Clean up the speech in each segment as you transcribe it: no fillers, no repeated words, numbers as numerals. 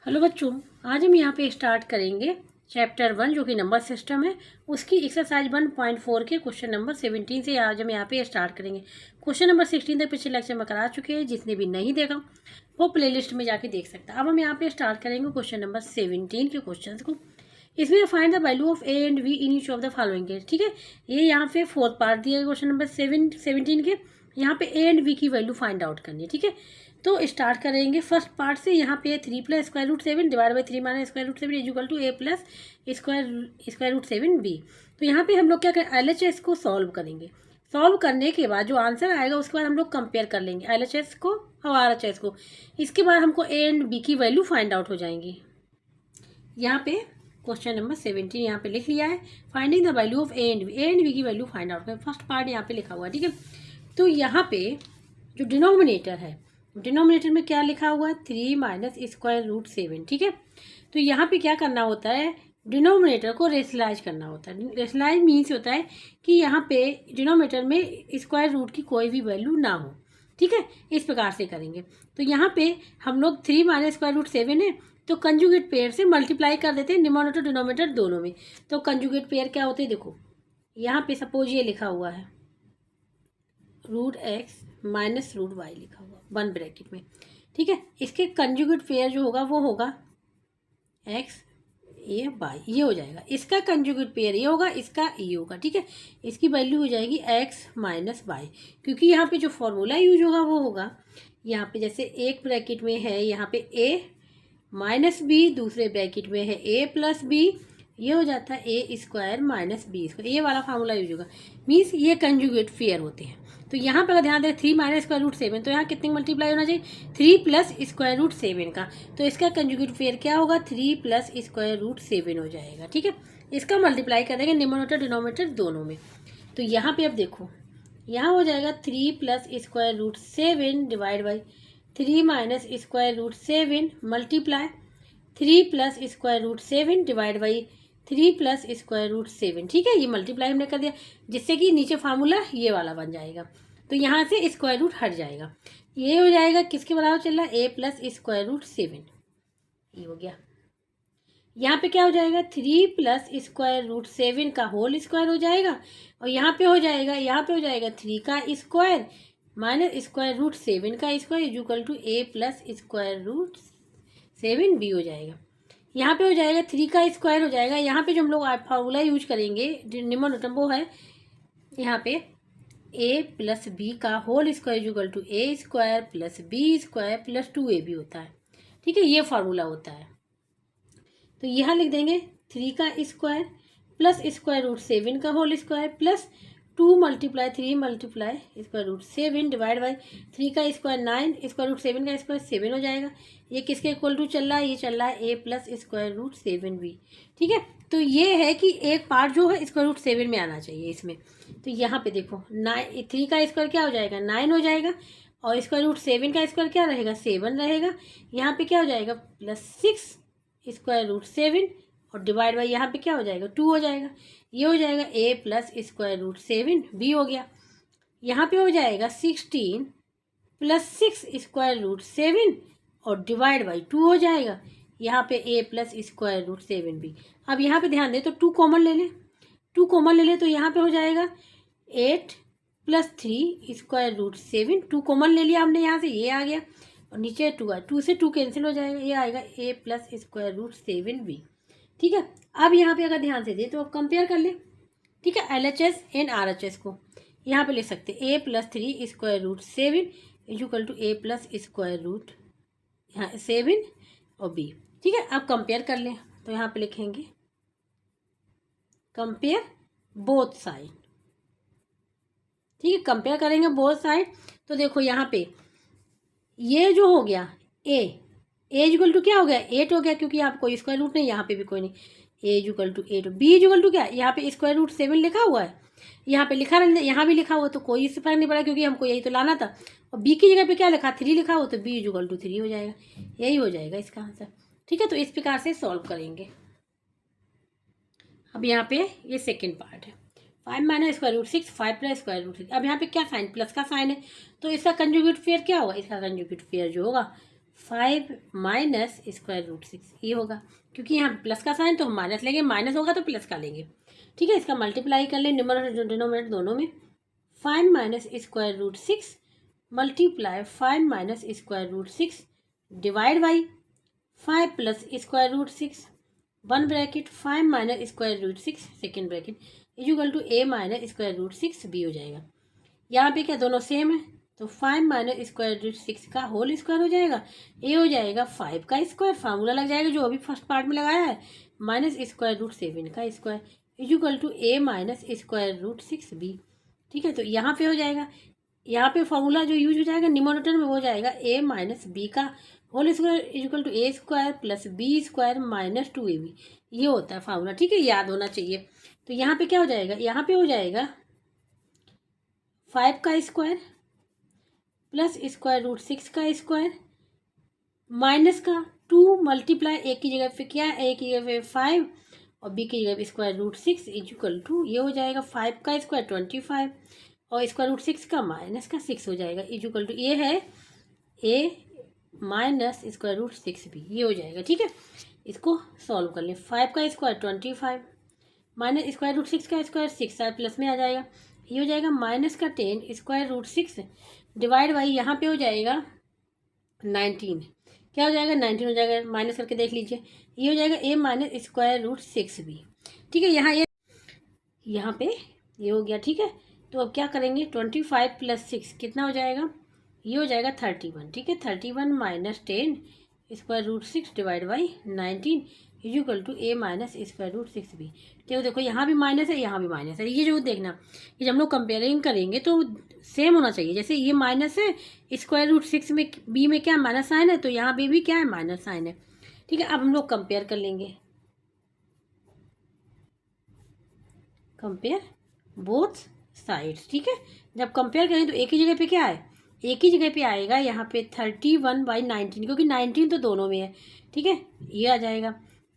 Hello बच्चों, आज हम यहाँ पे स्टार्ट करेंगे चैप्टर 1 जो कि नंबर सिस्टम है। उसकी एक्सरसाइज 1.4 के क्वेश्चन नंबर 17 से आज हम यहाँ पे स्टार्ट करेंगे। क्वेश्चन नंबर 16 तक पिछले लेक्चर में करा चुके हैं। जिसने भी नहीं देखा वो प्लेलिस्ट में जाके देख सकता है। अब हम यहाँ पे स्टार्ट करेंगे क्वेश्चन नंबर 17 के क्वेश्चन को। इसमें find the value of A and b in each of the following case. ठीक है, ये यहाँ पे फोर्थ पार्ट दिया है क्वेश्चन नंबर 17 के। यहाँ पे ए एंड वी की वैल्यू फाइंड आउट करनी है। ठीक है, तो स्टार्ट करेंगे फर्स्ट पार्ट से। यहाँ पे 3 + square root 7 divide by 3 - square root 7 equal to A plus square root 7 b. तो यहाँ पे हम लोग क्या करें, LHS को सॉल्व करेंगे। सॉल्व करने के बाद जो आंसर आएगा उसके बाद हम लोग कंपेयर कर लेंगे LHS को और RHS को। इसके बाद हमको ए एंड बी की वैल्यू फाइंड आउट हो जाएंगी। यहाँ पे क्वेश्चन नंबर 17 यहाँ पे लिख लिया है, finding the value of A and B की value find out. First part यहाँ पे लिखा हुआ है। ठीक है, तो यहाँ पे जो डिनोमिनेटर है, डिनोमिनेटर में क्या लिखा हुआ है, 3 - स्क्वायर रूट 7। ठीक है, तो यहाँ पे क्या करना होता है, डिनोमिनेटर को रेशनलाइज करना होता है। रेशनलाइज मीन्स होता है कि यहाँ पे डिनोमिनेटर में स्क्वायर रूट की कोई भी वैल्यू ना हो। ठीक है, इस प्रकार से करेंगे। तो यहाँ पे हम लोग 3 - स्क्वायर रूट 7 है तो कंजुगेट पेयर से मल्टीप्लाई कर देते हैं न्यूमरेटर डिनोमिनेटर दोनों में। तो कंजुगेट पेयर क्या होते हैं, देखो यहाँ पे सपोज ये लिखा हुआ है √x - √y लिखा हुआ 1 ब्रैकेट में। ठीक है, इसके कंजुगेट पेयर जो होगा वो होगा x ये y, ये हो जाएगा। इसका कंजुगेट पेयर ये होगा, इसका ये होगा। ठीक है, इसकी वैल्यू हो जाएगी x - y, क्योंकि यहाँ पे जो फॉर्मूला यूज होगा वो होगा यहाँ पे, जैसे एक ब्रैकेट में है यहाँ पे a - b, दूसरे ब्रैकेट में है a + b, ये हो जाता है a² - b²। ये वाला फार्मूला यूज होगा, मीन्स ये कंजुगेट पेयर होते हैं। तो यहाँ पर अगर ध्यान दें 3 - स्क्वायर रूट 7, तो यहाँ कितने मल्टीप्लाई होना चाहिए, 3 + स्क्वायर रूट 7 का। तो इसका कंजुगेट पेयर क्या होगा, 3 + स्क्वायर रूट 7 हो जाएगा। ठीक है, इसका मल्टीप्लाई कर देंगे न्यूमरेटर डिनोमिनेटर दोनों में। तो यहाँ पे अब देखो, यहाँ हो जाएगा 3 + square root 7 divide by 3 - square root 7 multiply 3 + square root 7 divide by 3 + square root 7। ठीक है, ये मल्टीप्लाई हमने कर दिया, जिससे कि नीचे फार्मूला ये वाला बन जाएगा। तो यहाँ से स्क्वायर रूट हट जाएगा, ये हो जाएगा किसके बराबर चल रहा है, a + स्क्वायर रूट 7। ये हो गया। यहाँ पे क्या हो जाएगा, 3 + स्क्वायर रूट 7 का होल स्क्वायर हो जाएगा, और यहाँ पे हो जाएगा 3 का स्क्वायर - स्क्वायर रूट 7 का square equal to a + square root 7b हो जाएगा। यहाँ पे हो जाएगा 3 का स्क्वायर हो जाएगा। यहाँ पे जो हम लोग फार्मूला यूज करेंगे न्यूमरेटर वो है यहाँ पे a + b का whole square equal to a² + b² + 2ab होता है। ठीक है, ये फार्मूला होता है। तो यहाँ लिख देंगे 3 का स्क्वायर प्लस स्क्वायर रूट 7 का whole square plus 2 × 3 × square root 7 divide by 3 का स्क्वायर 9 स्क्वायर रूट 7 का स्क्वायर 7 हो जाएगा। ये किसके इक्वल टू चल रहा है, ये चल रहा है a + स्क्वायर रूट 7b। ठीक है, तो ये है कि एक पार्ट जो है स्क्वायर रूट 7 में आना चाहिए इसमें। तो यहाँ पे देखो 3 का स्क्वायर क्या हो जाएगा, 9 हो जाएगा, और स्क्वायर रूट 7 का स्क्वायर क्या रहेगा, 7 रहेगा। यहाँ पे क्या हो जाएगा, +6 स्क्वायर रूट 7 और डिवाइड बाई यहाँ पे क्या हो जाएगा, 2 हो जाएगा। ये हो जाएगा a + स्क्वायर रूट 7b हो गया। यहाँ पे हो जाएगा 16 + 6 स्क्वायर रूट 7 और डिवाइड बाई 2 हो जाएगा। यहाँ पे a + स्क्वायर रूट 7b। अब यहाँ पे ध्यान दें तो 2 कॉमन ले लें, 2 कॉमन ले लें तो यहाँ पे हो जाएगा 8 + 3 स्क्वायर रूट 7। 2 कॉमन ले लिया हमने, यहाँ से ये आ गया, और नीचे 2 है, 2 से 2 कैंसिल हो जाएगा, ये आएगा a + स्क्वायर रूट 7b। ठीक है, अब यहाँ पे अगर ध्यान से दे तो अब कंपेयर कर ले। ठीक है, LHS एंड RHS को यहाँ पे ले सकते a + 3 square root 7 equal to a + square root 7 और b। ठीक है, अब कंपेयर कर लें तो यहाँ पे लिखेंगे कंपेयर बोथ साइड। ठीक है, कंपेयर करेंगे बोथ साइड। तो देखो यहाँ पे ये जो हो गया a इक्वल टू क्या हो गया, 8 हो गया, क्योंकि यहाँ पे कोई स्क्वायर रूट नहीं, यहाँ पे भी कोई नहीं। a equal to 8, b equal to क्या, यहाँ पे स्क्वायर रूट 7 लिखा हुआ है, यहाँ पे लिखा नहीं, यहाँ भी लिखा हुआ, तो कोई इससे फर्क नहीं पड़ा क्योंकि हमको यही तो लाना था। और b की जगह पे क्या लिखा, 3 लिखा हुआ, तो b इक्वल टू 3 हो जाएगा। यही हो जाएगा इसका आंसर। ठीक है, तो इस प्रकार से सॉल्व करेंगे। अब यहाँ पे ये सेकेंड पार्ट है, 5 - स्क्वायर रूट 6 5 + स्क्वायर रूट 6। अब यहाँ पे क्या साइन, प्लस का साइन है, तो इसका कंजुगेट पेयर क्या होगा, इसका कंजुगेट पेयर जो होगा 5 माइनस स्क्वायर रूट 6 ये होगा, क्योंकि यहाँ प्लस का साइन तो हम माइनस लेंगे, माइनस होगा तो प्लस का लेंगे। ठीक है, इसका मल्टीप्लाई कर लें न्यूमरेटर डिनोमिनेटर दोनों में। 5 minus square root 6 multiply 5 minus square root 6 divide by 5 plus square root 6 one bracket 5 minus square root 6 second bracket equal to a minus square root 6 b हो जाएगा। यहाँ पे क्या दोनों सेम है, तो 5 माइनस स्क्वायर रूट 6 का होल स्क्वायर हो जाएगा, a हो जाएगा 5 का स्क्वायर, फार्मूला लग जाएगा जो अभी फर्स्ट पार्ट में लगाया है, माइनस स्क्वायर रूट 7 का square equal to a minus square root 6 b। ठीक है, तो यहाँ पे हो जाएगा, यहाँ पे फॉर्मूला जो यूज हो जाएगा न्यूमरेटर में हो जाएगा a माइनस बी का whole square equal to a square plus b square minus 2ab, ये होता है फार्मूला। ठीक है, याद होना चाहिए। तो यहाँ पे क्या हो जाएगा, यहाँ पे हो जाएगा 5 का स्क्वायर प्लस स्क्वायर रूट 6 का स्क्वायर माइनस का 2 मल्टीप्लाई a की जगह पे क्या, a की जगह पे 5 और b की जगह पे स्क्वायर रूट 6 इक्वल टू ये हो जाएगा 5 का स्क्वायर 25 और स्क्वायर रूट 6 का माइनस का 6 हो जाएगा इक्वल टू ये है a minus square root 6b, ये हो जाएगा। ठीक है, इसको सॉल्व कर लें। 5 का स्क्वायर 25 माइनस स्क्वायर रूट 6 का स्क्वायर 6 प्लस में आ जाएगा, ये हो जाएगा माइनस का 10 स्क्वायर रूट 6 डिवाइड बाई यहाँ पे हो जाएगा 19, क्या हो जाएगा 19 हो जाएगा, माइनस करके देख लीजिए, ये हो जाएगा a minus square root 6b। ठीक है, यहाँ पे ये हो गया। ठीक है, तो अब क्या करेंगे 25 प्लस 6 कितना हो जाएगा, ये हो जाएगा 31। ठीक है, 31 minus 10 square root 6 divide by 19 equal to a minus square root 6b। तो देखो यहाँ भी माइनस है, यहाँ भी माइनस है, ये जो देखना ये जब हम लोग कंपेयरिंग करेंगे तो सेम होना चाहिए। जैसे ये माइनस है स्क्वायर रूट 6 में b में क्या माइनस साइन है, तो यहाँ भी क्या है माइनस साइन है। ठीक है, अब हम लोग कंपेयर कर लेंगे, कंपेयर बोथ साइड्स। ठीक है, जब कंपेयर करें तो एक ही जगह पे क्या है, एक ही जगह पे आएगा यहाँ पे 31/19, क्योंकि 19 तो दोनों में है। ठीक है, ये आ जाएगा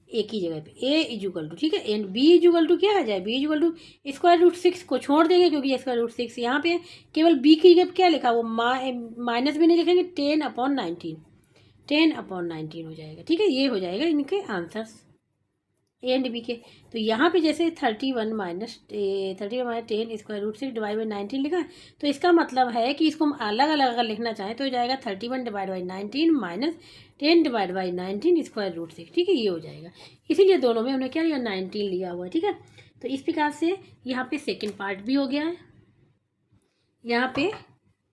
एक ही जगह पे a इजुकल टू, ठीक है, एंड b इजुकल टू क्या आ जाए, b equal to square root 6 को छोड़ देंगे क्योंकि स्क्वायर रूट 6 यहाँ पे केवल b की जगह क्या लिखा, वो माइनस भी नहीं लिखेंगे, 10/19 हो जाएगा। ठीक है, ये हो जाएगा इनके आंसर्स ए एंड बी के। तो यहाँ पे जैसे 31 minus 10 square root 6 divide by 19 लिखा है, तो इसका मतलब है कि इसको हम अलग अलग अगर लिखना चाहें तो हो जाएगा 31 divide by 19 minus 10 divide by 19 square root 6। ठीक है, ये हो जाएगा, इसीलिए दोनों में हमने क्या लिया 19 लिया हुआ है। ठीक है, तो इस प्रकार से यहाँ पे सेकेंड पार्ट भी हो गया है, यहाँ पे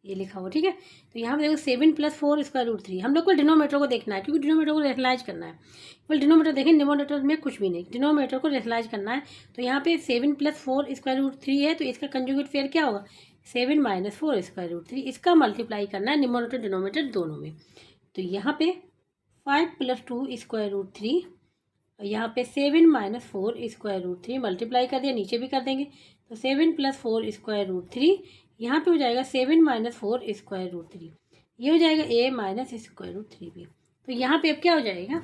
ये लिखा हुआ। ठीक है, तो यहाँ पे देखो 7 + 4 स्क्वायर रूट 3, हम लोग को डिनोमीटर को देखना है क्योंकि डिनोमीटर को रेशनलाइज करना है। केवल डिनोमीटर देखें, डिनोमीटर में कुछ भी नहीं, डिनोमीटर को रेशनलाइज करना है। तो यहाँ पे 7 + 4 स्क्वायर रूट 3 है, तो इसका कंजुगेट पेयर क्या होगा 7 - 4 स्क्वायर रूट 3, इसका मल्टीप्लाई करना है न्यूमरेटर डिनोमीटर दोनों में। तो यहाँ पे 5 + 2 स्क्वायर रूट 3 और यहाँ पे 7 - 4 स्क्वायर रूट 3 मल्टीप्लाई कर दिया, नीचे भी कर देंगे। तो 7 + 4 स्क्वायर रूट 3, यहाँ पे हो जाएगा 7 - 4 स्क्वायर रूट 3, ये हो जाएगा a minus square root 3b। तो यहाँ पे अब क्या हो जाएगा,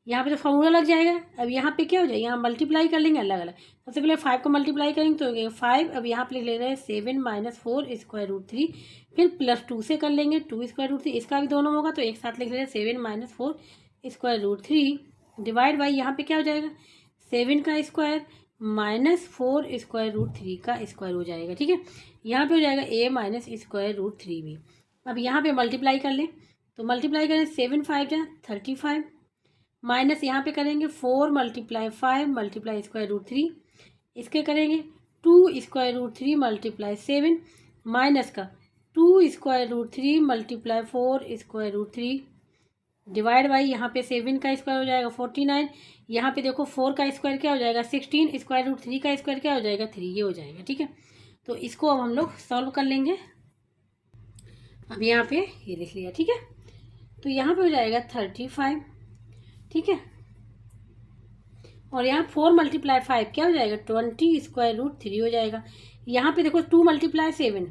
यहाँ पे तो फॉर्मूला लग जाएगा। अब यहाँ पे क्या हो जाएगा, यहाँ मल्टीप्लाई कर लेंगे अलग अलग। सबसे पहले 5 को मल्टीप्लाई करेंगे तो 5, अब यहाँ पे लिख ले रहे हैं 7 - 4 स्क्वायर रूट 3, फिर +2 से कर लेंगे 2 स्क्वायर रूट 3, इसका भी दोनों होगा तो एक साथ लिख ले रहे हैं 7 - 4 स्क्वायर रूट 3 डिवाइड बाई यहाँ पे क्या हो जाएगा 7 का स्क्वायर माइनस 4 स्क्वायर रूट 3 का स्क्वायर हो जाएगा। ठीक है, यहाँ पे हो जाएगा a minus square root 3b। अब यहाँ पे मल्टीप्लाई कर लें, तो मल्टीप्लाई करें 7 × 5 = 35 माइनस यहाँ पे करेंगे 4 × 5 मल्टीप्लाई स्क्वायर रूट 3, इसके करेंगे 2 स्क्वायर रूट 3 मल्टीप्लाई 7 माइनस का 2 square root 3 multiply 4 square root 3 divide by यहाँ पे 7 का स्क्वायर हो जाएगा 49, यहाँ पे देखो 4 का स्क्वायर क्या हो जाएगा 16, स्क्वायर रूट 3 का स्क्वायर क्या हो जाएगा 3, ये हो जाएगा। ठीक है, तो इसको अब हम लोग सॉल्व कर लेंगे। अब यहाँ पे ये लिख लिया। ठीक है, तो यहाँ पे हो जाएगा 35। ठीक है, और यहाँ 4 × 5 क्या हो जाएगा 20 स्क्वायर रूट 3 हो जाएगा। यहाँ पे देखो 2 × 7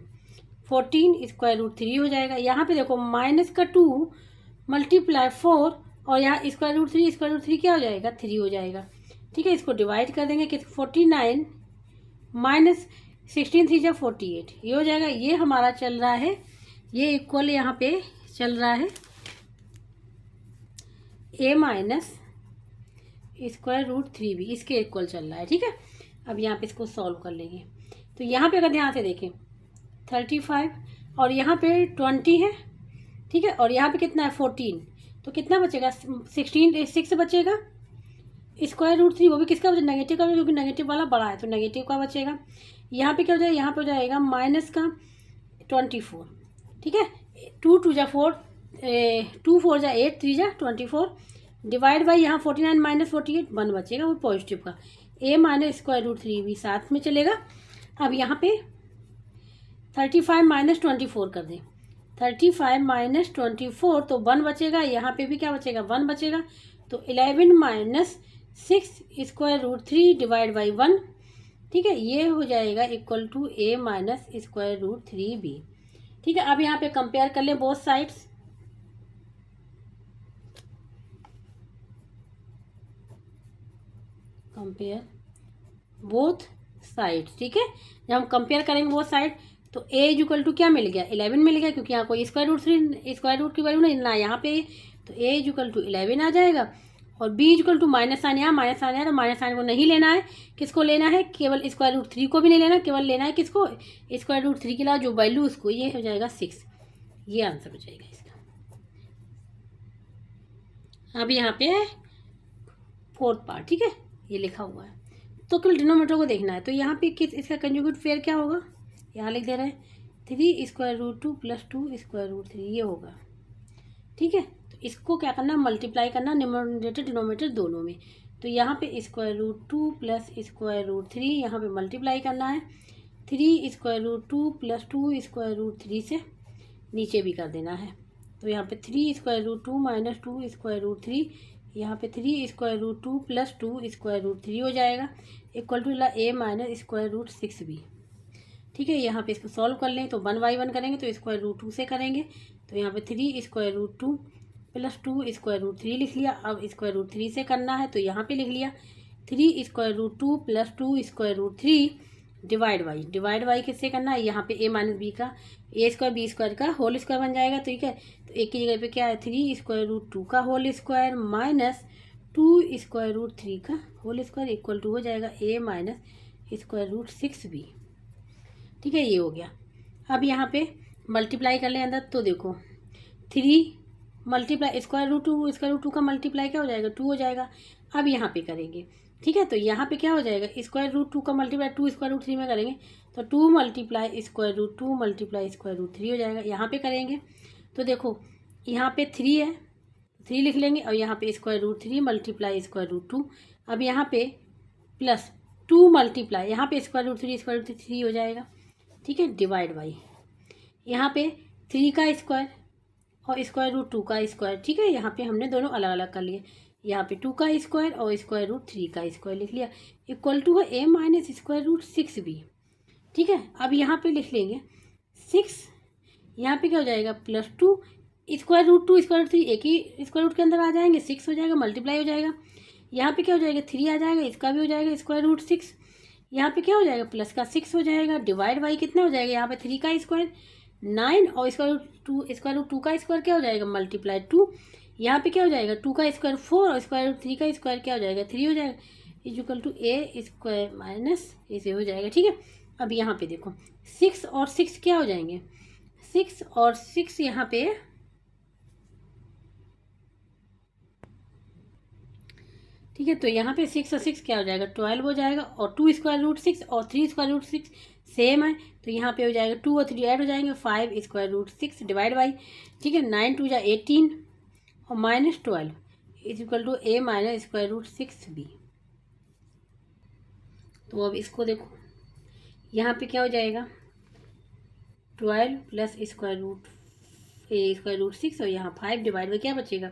14 स्क्वायर रूट 3 हो जाएगा। यहाँ पे देखो माइनस का 2 × 4 और यहाँ स्क्वायर रूट 3 क्या हो जाएगा 3 हो जाएगा। ठीक है, इसको डिवाइड कर देंगे कि 49 माइनस 16 3 = 48, ये हो जाएगा। ये हमारा चल रहा है, ये इक्वल यहाँ पे चल रहा है ए माइनस स्क्वायर रूट 3b इसके इक्वल चल रहा है। ठीक है, अब यहाँ पे इसको सॉल्व कर लेंगे। तो यहाँ पे अगर ध्यान से देखें 35 और यहाँ पे 20 है। ठीक है, और यहाँ पे कितना है 14, तो कितना बचेगा 16, 6 बचेगा। स्क्वायर रूट 3 वो भी किसका बचेगा, नेगेटिव का, क्योंकि नेगेटिव वाला बड़ा है तो नेगेटिव का बचेगा। यहाँ पे क्या हो जाएगा, यहाँ पे हो जाएगा माइनस का 24। ठीक है, 2 2 जा 4, 2 4 जा 8, 3 जा 24 डिवाइड बाई यहाँ 49 माइनस 48 1 बचेगा वो पॉजिटिव का। ए माइनस स्क्वायर रूट 3 भी साथ में चलेगा। अब यहाँ पे 35 माइनस 24 कर दें, 35 माइनस 24 तो 1 बचेगा। यहाँ पे भी क्या बचेगा 1 बचेगा। तो 11 minus 6 square root 3 divide by 1। ठीक है, ये हो जाएगा equal to a minus square root 3b। ठीक है, अब यहाँ पे कंपेयर कर लें both sides. Compare both sides. ठीक है, जब हम कंपेयर करेंगे बोथ साइड तो ए इक्वल टू क्या मिल गया 11 मिल गया, क्योंकि यहाँ कोई स्क्वायर रूट 3 स्क्वायर रूट की वैल्यू नहीं ना यहाँ पे, तो ए इक्वल टू 11 आ जाएगा। और b equal to minus sign, यहाँ माइनस साइन है तो माइनस साइन को नहीं लेना है। किसको लेना है, केवल स्क्वायर रूट 3 को भी नहीं लेना, केवल लेना है किसको, स्क्वायर रूट 3 के अलावा जो वैल्यू उसको, ये हो जाएगा 6। ये आंसर हो जाएगा इसका। अब यहाँ पे 4th पार्ट। ठीक है, ये लिखा हुआ है तो केवल डिनोमीटर को देखना है। तो यहाँ पे किस इसका कंजुगेट पेयर क्या होगा, यहाँ लिख दे रहे हैं 3 square root 2 plus 2 square root 3 ये होगा। ठीक है, तो इसको क्या करना, मल्टीप्लाई करना न्यूमरेटर डिनोमीटर दोनों में। तो यहाँ पे square root 2 plus square root 3 यहाँ पे मल्टीप्लाई करना है। 3 square root 2 plus 2 square root 3 से नीचे भी कर देना है। तो यहाँ पे 3 square root 2 minus 2 square root 3, यहाँ पे 3 square root 2 plus 2 square root 3 हो जाएगा equal to a minus square root 6b। ठीक है, यहाँ पे इसको सॉल्व कर लें तो 1 बाई 1 करेंगे तो स्क्वायर रूट 2 से करेंगे। तो यहाँ पे 3 square root 2 plus 2 square root 3 लिख लिया। अब स्क्वायर रूट 3 से करना है तो यहाँ पे लिख लिया 3 square root 2 plus 2 square root 3 divide by किससे करना है, यहाँ पे ए माइनस बी का ए स्क्वायर बी स्क्वायर का होल स्क्वायर बन जाएगा। ठीक है, तो एक की जगह पे क्या है 3 स्क्वायर रूट 2 का whole square minus 2 square root 3 का होल स्क्वायर इक्वल टू हो जाएगा ए माइनस स्क्वायर रूट 6b। ठीक है, ये हो गया। अब यहाँ पे मल्टीप्लाई कर लें अंदर तो देखो 3 मल्टीप्लाई स्क्वायर रूट टू का मल्टीप्लाई क्या हो जाएगा 2 हो जाएगा। अब यहाँ पे करेंगे। ठीक है, तो यहाँ पे क्या हो जाएगा स्क्वायर रूट 2 का मल्टीप्लाई 2 स्क्वायर रूट 3 में करेंगे तो 2 multiply square root 2 multiply square root 3 हो जाएगा। यहाँ पे करेंगे तो देखो यहाँ पे 3 है 3 लिख लेंगे और यहाँ पे square root 3 multiply square root 2। अब यहाँ पे प्लस 2 मल्टीप्लाई यहाँ पे स्क्वायर रूट 3 हो जाएगा। ठीक है, डिवाइड बाई यहाँ पे 3 का स्क्वायर और स्क्वायर रूट 2 का स्क्वायर। ठीक है, यहाँ पे हमने दोनों अलग अलग कर लिए। यहाँ पे 2 का स्क्वायर और स्क्वायर रूट 3 का स्क्वायर लिख लिया इक्वल टू है ए माइनस स्क्वायर रूट 6b। ठीक है, अब यहाँ पे लिख लेंगे 6, यहाँ पे क्या हो जाएगा plus 2 square root 2 square root 3 एक ही स्क्वायर रूट के अंदर आ जाएंगे 6 हो जाएगा मल्टीप्लाई हो जाएगा। यहाँ पे क्या हो जाएगा 3 आ जाएगा, इसका भी हो जाएगा स्क्वायर रूट 6। यहाँ पे क्या हो जाएगा प्लस का 6 हो जाएगा डिवाइड बाई कितना हो जाएगा यहाँ पे 3 का स्क्वायर 9 और स्क्वायर रूट 2 का स्क्वायर क्या हो जाएगा मल्टीप्लाई 2। यहाँ पे क्या हो जाएगा 2 का स्क्वायर 4 और स्क्वायर रूट 3 का स्क्वायर क्या हो जाएगा 3 हो जाएगा equal to A square minus ऐसे हो जाएगा। ठीक है, अब यहाँ पे देखो 6 और 6 क्या हो जाएंगे 6 और 6 यहाँ पे ठीक है, तो यहाँ पे 6 और 6 क्या हो जाएगा 12 हो जाएगा और 2 स्क्वायर रूट 6 और 3 स्क्वायर रूट 6 सेम है तो यहाँ पे हो जाएगा 2 और 3 ऐड हो जाएंगे 5 स्क्वायर रूट 6 डिवाइड बाई। ठीक है, 9 2 जा 18 और minus 12 is equal to a minus square root 6b। तो अब इसको देखो यहाँ पे क्या हो जाएगा 12 प्लस स्क्वायर रूट 6 और यहाँ 5 डिवाइड बाई क्या बचेगा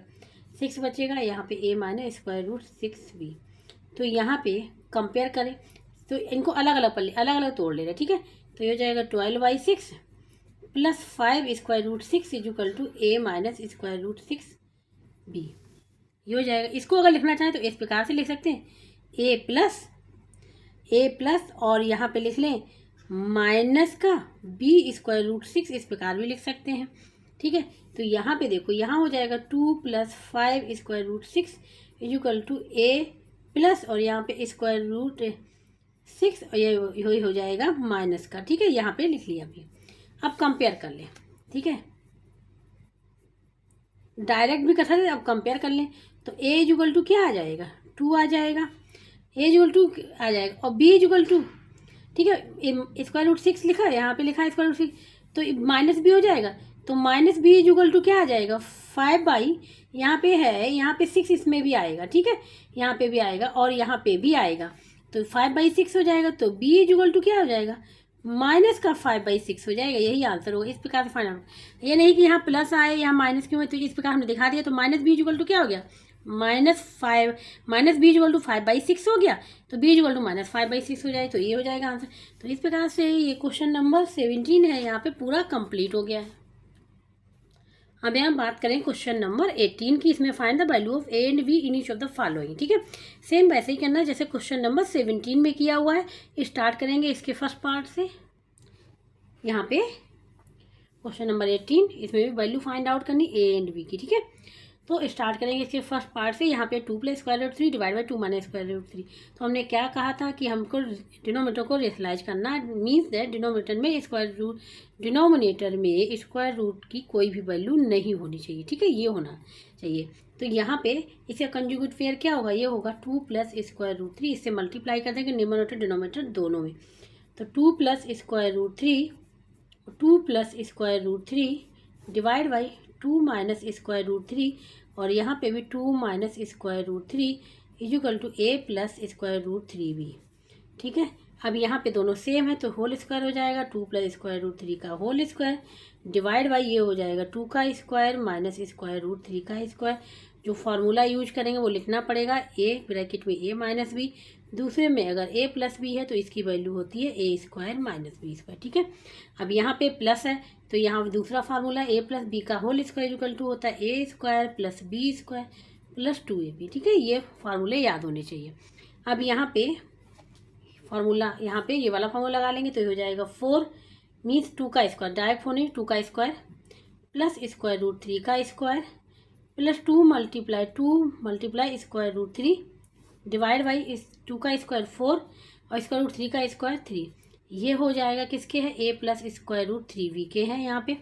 6 बचेगा, यहाँ पे a minus square root 6b। तो यहाँ पे कंपेयर करें तो इनको अलग अलग तोड़ ले रहे। ठीक है, तो ये हो जाएगा 12/6 plus 5 square root 6 is equal to a minus square root 6b। ये हो जाएगा। इसको अगर लिखना चाहें तो इस प्रकार से लिख सकते हैं ए प्लस और यहाँ पे लिख लें माइनस का b स्क्वायर रूट 6 इस प्रकार भी लिख सकते हैं। ठीक है। तो यहाँ पे देखो, यहाँ हो जाएगा 2 + 5 square root 6 equal to A plus, और यहाँ पे स्क्वायर रूट 6, और ये हो जाएगा माइनस का। ठीक है, यहाँ पे लिख लिया अभी। अब कंपेयर कर लें। ठीक है, डायरेक्ट भी कर सकते, अब कंपेयर कर लें। तो ए इक्वल टू क्या आ जाएगा, 2 आ जाएगा, ए इक्वल टू आ जाएगा, और बी इक्वल टू, ठीक है, स्क्वायर रूट 6 लिखा है, यहाँ पे लिखा है स्क्वायर रूट 6, तो माइनस बी हो जाएगा। तो माइनस बी इक्वल टू क्या आ जाएगा, 5/, यहाँ पे है, यहाँ पे 6 इसमें भी आएगा। ठीक है, यहाँ पे भी आएगा और यहाँ पे भी आएगा, तो 5/6 हो जाएगा। तो बी इक्वल टू क्या हो जाएगा, माइनस का 5/6 हो जाएगा। यही आंसर होगा। इस प्रकार से फाइंड आउट, ये नहीं कि यहाँ प्लस आए यहाँ माइनस क्यों है, तो इस प्रकार हमने दिखा दिया। तो माइनस बी इक्वल टू क्या हो गया, माइनस बी इक्वल टू 5/6 हो गया, तो बी इक्वल टू -5/6 हो जाए, तो ये हो जाएगा आंसर। तो इस प्रकार से ये क्वेश्चन नंबर 17 है, यहाँ पे पूरा कंप्लीट हो गया है। अब यहाँ बात करें क्वेश्चन नंबर 18 की, इसमें find the value of A and be in each of the following. ठीक है, सेम वैसे ही करना है जैसे क्वेश्चन नंबर 17 में किया हुआ है। स्टार्ट करेंगे इसके फर्स्ट पार्ट से। यहाँ पे क्वेश्चन नंबर 18, इसमें भी वैल्यू फाइंड आउट करनी ए एंड बी की। ठीक है, तो स्टार्ट करेंगे इसके फर्स्ट पार्ट से। यहाँ पे 2 + square root 3 divide by 2 - square root 3। तो हमने क्या कहा था कि हमको डिनोमिनेटर को रेशनलाइज करना, मीन्स दैट डिनोमिनेटर में स्क्वायर रूट की कोई भी वैल्यू नहीं होनी चाहिए। ठीक है, ये होना चाहिए। तो यहाँ पे इसका कंजुगेट पेयर क्या होगा, ये होगा 2 + स्क्वायर रूट 3। इससे मल्टीप्लाई कर देंगे न्यूमरेटर डिनोमिनेटर दोनों में। तो 2 + square root 3 divide by 2 - square root 3, और यहाँ पे भी 2 - square root 3 equal to A plus square root 3 भी। ठीक है, अब यहाँ पे दोनों सेम है, तो होल स्क्वायर हो जाएगा 2 + स्क्वायर रूट 3 का होल स्क्वायर डिवाइड बाई ये हो जाएगा 2 का स्क्वायर माइनस स्क्वायर रूट 3 का स्क्वायर। जो फार्मूला यूज करेंगे वो लिखना पड़ेगा, ए ब्रैकेट में ए माइनस बी, दूसरे में अगर ए प्लस बी है तो इसकी वैल्यू होती है A square minus B square. ठीक है, अब यहाँ पे प्लस है तो यहाँ दूसरा फार्मूला ए प्लस बी का होल स्क्वायर इक्वल टू होता है A square plus B square plus 2ab। ठीक है, ये फार्मूले याद होने चाहिए। अब यहाँ पे फार्मूला, यहाँ पे ये वाला फार्मूला लगा लेंगे तो ये हो जाएगा 4 मीन्स 2 का स्क्वायर, डायरेक्ट होने 2 का स्क्वायर प्लस स्क्वायर रूट 3 का square plus 2 multiply square root 3 divide by इस 2 का स्क्वायर 4 और स्क्वायर रूट 3 का स्क्वायर 3। ये हो जाएगा किसके है, ए प्लस स्क्वायर रूट 3b के हैं यहाँ पे।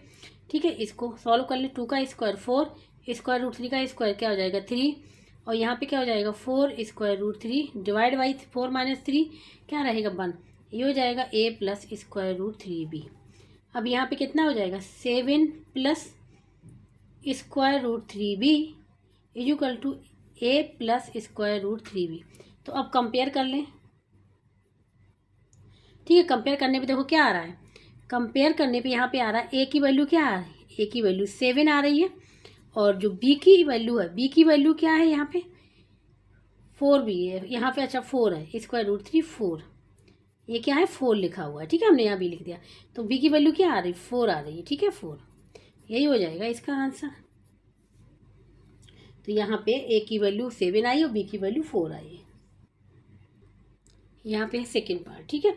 ठीक है, इसको सॉल्व कर लें। 2 का स्क्वायर 4 स्क्वायर रूट 3 का स्क्वायर क्या हो जाएगा 3, और यहाँ पे क्या हो जाएगा 4 स्क्वायर रूट 3 डिवाइड बाई 4 - 3 क्या रहेगा 1। ये हो जाएगा A plus square root 3b। अब यहाँ पे कितना हो जाएगा 7 plus square root 3b equal to A plus square root 3b। तो अब कंपेयर कर लें। ठीक है, कंपेयर करने पे देखो क्या आ रहा है, कंपेयर करने पे यहाँ पे आ रहा है ए की वैल्यू क्या आ रही है, ए की वैल्यू 7 आ रही है, और जो बी की वैल्यू है, बी की वैल्यू क्या है यहाँ पे 4 भी है यहाँ पे। अच्छा 4 है, स्क्वायर रूट 3 4, ये क्या है 4 लिखा हुआ है। ठीक है, हमने यहाँ भी लिख दिया, तो बी की वैल्यू क्या आ रही है 4 आ रही है। ठीक है, 4 यही हो जाएगा इसका आंसर। तो यहाँ पे ए की वैल्यू 7 आई और बी की वैल्यू 4 आई है। यहाँ पे सेकेंड पार्ट। ठीक है,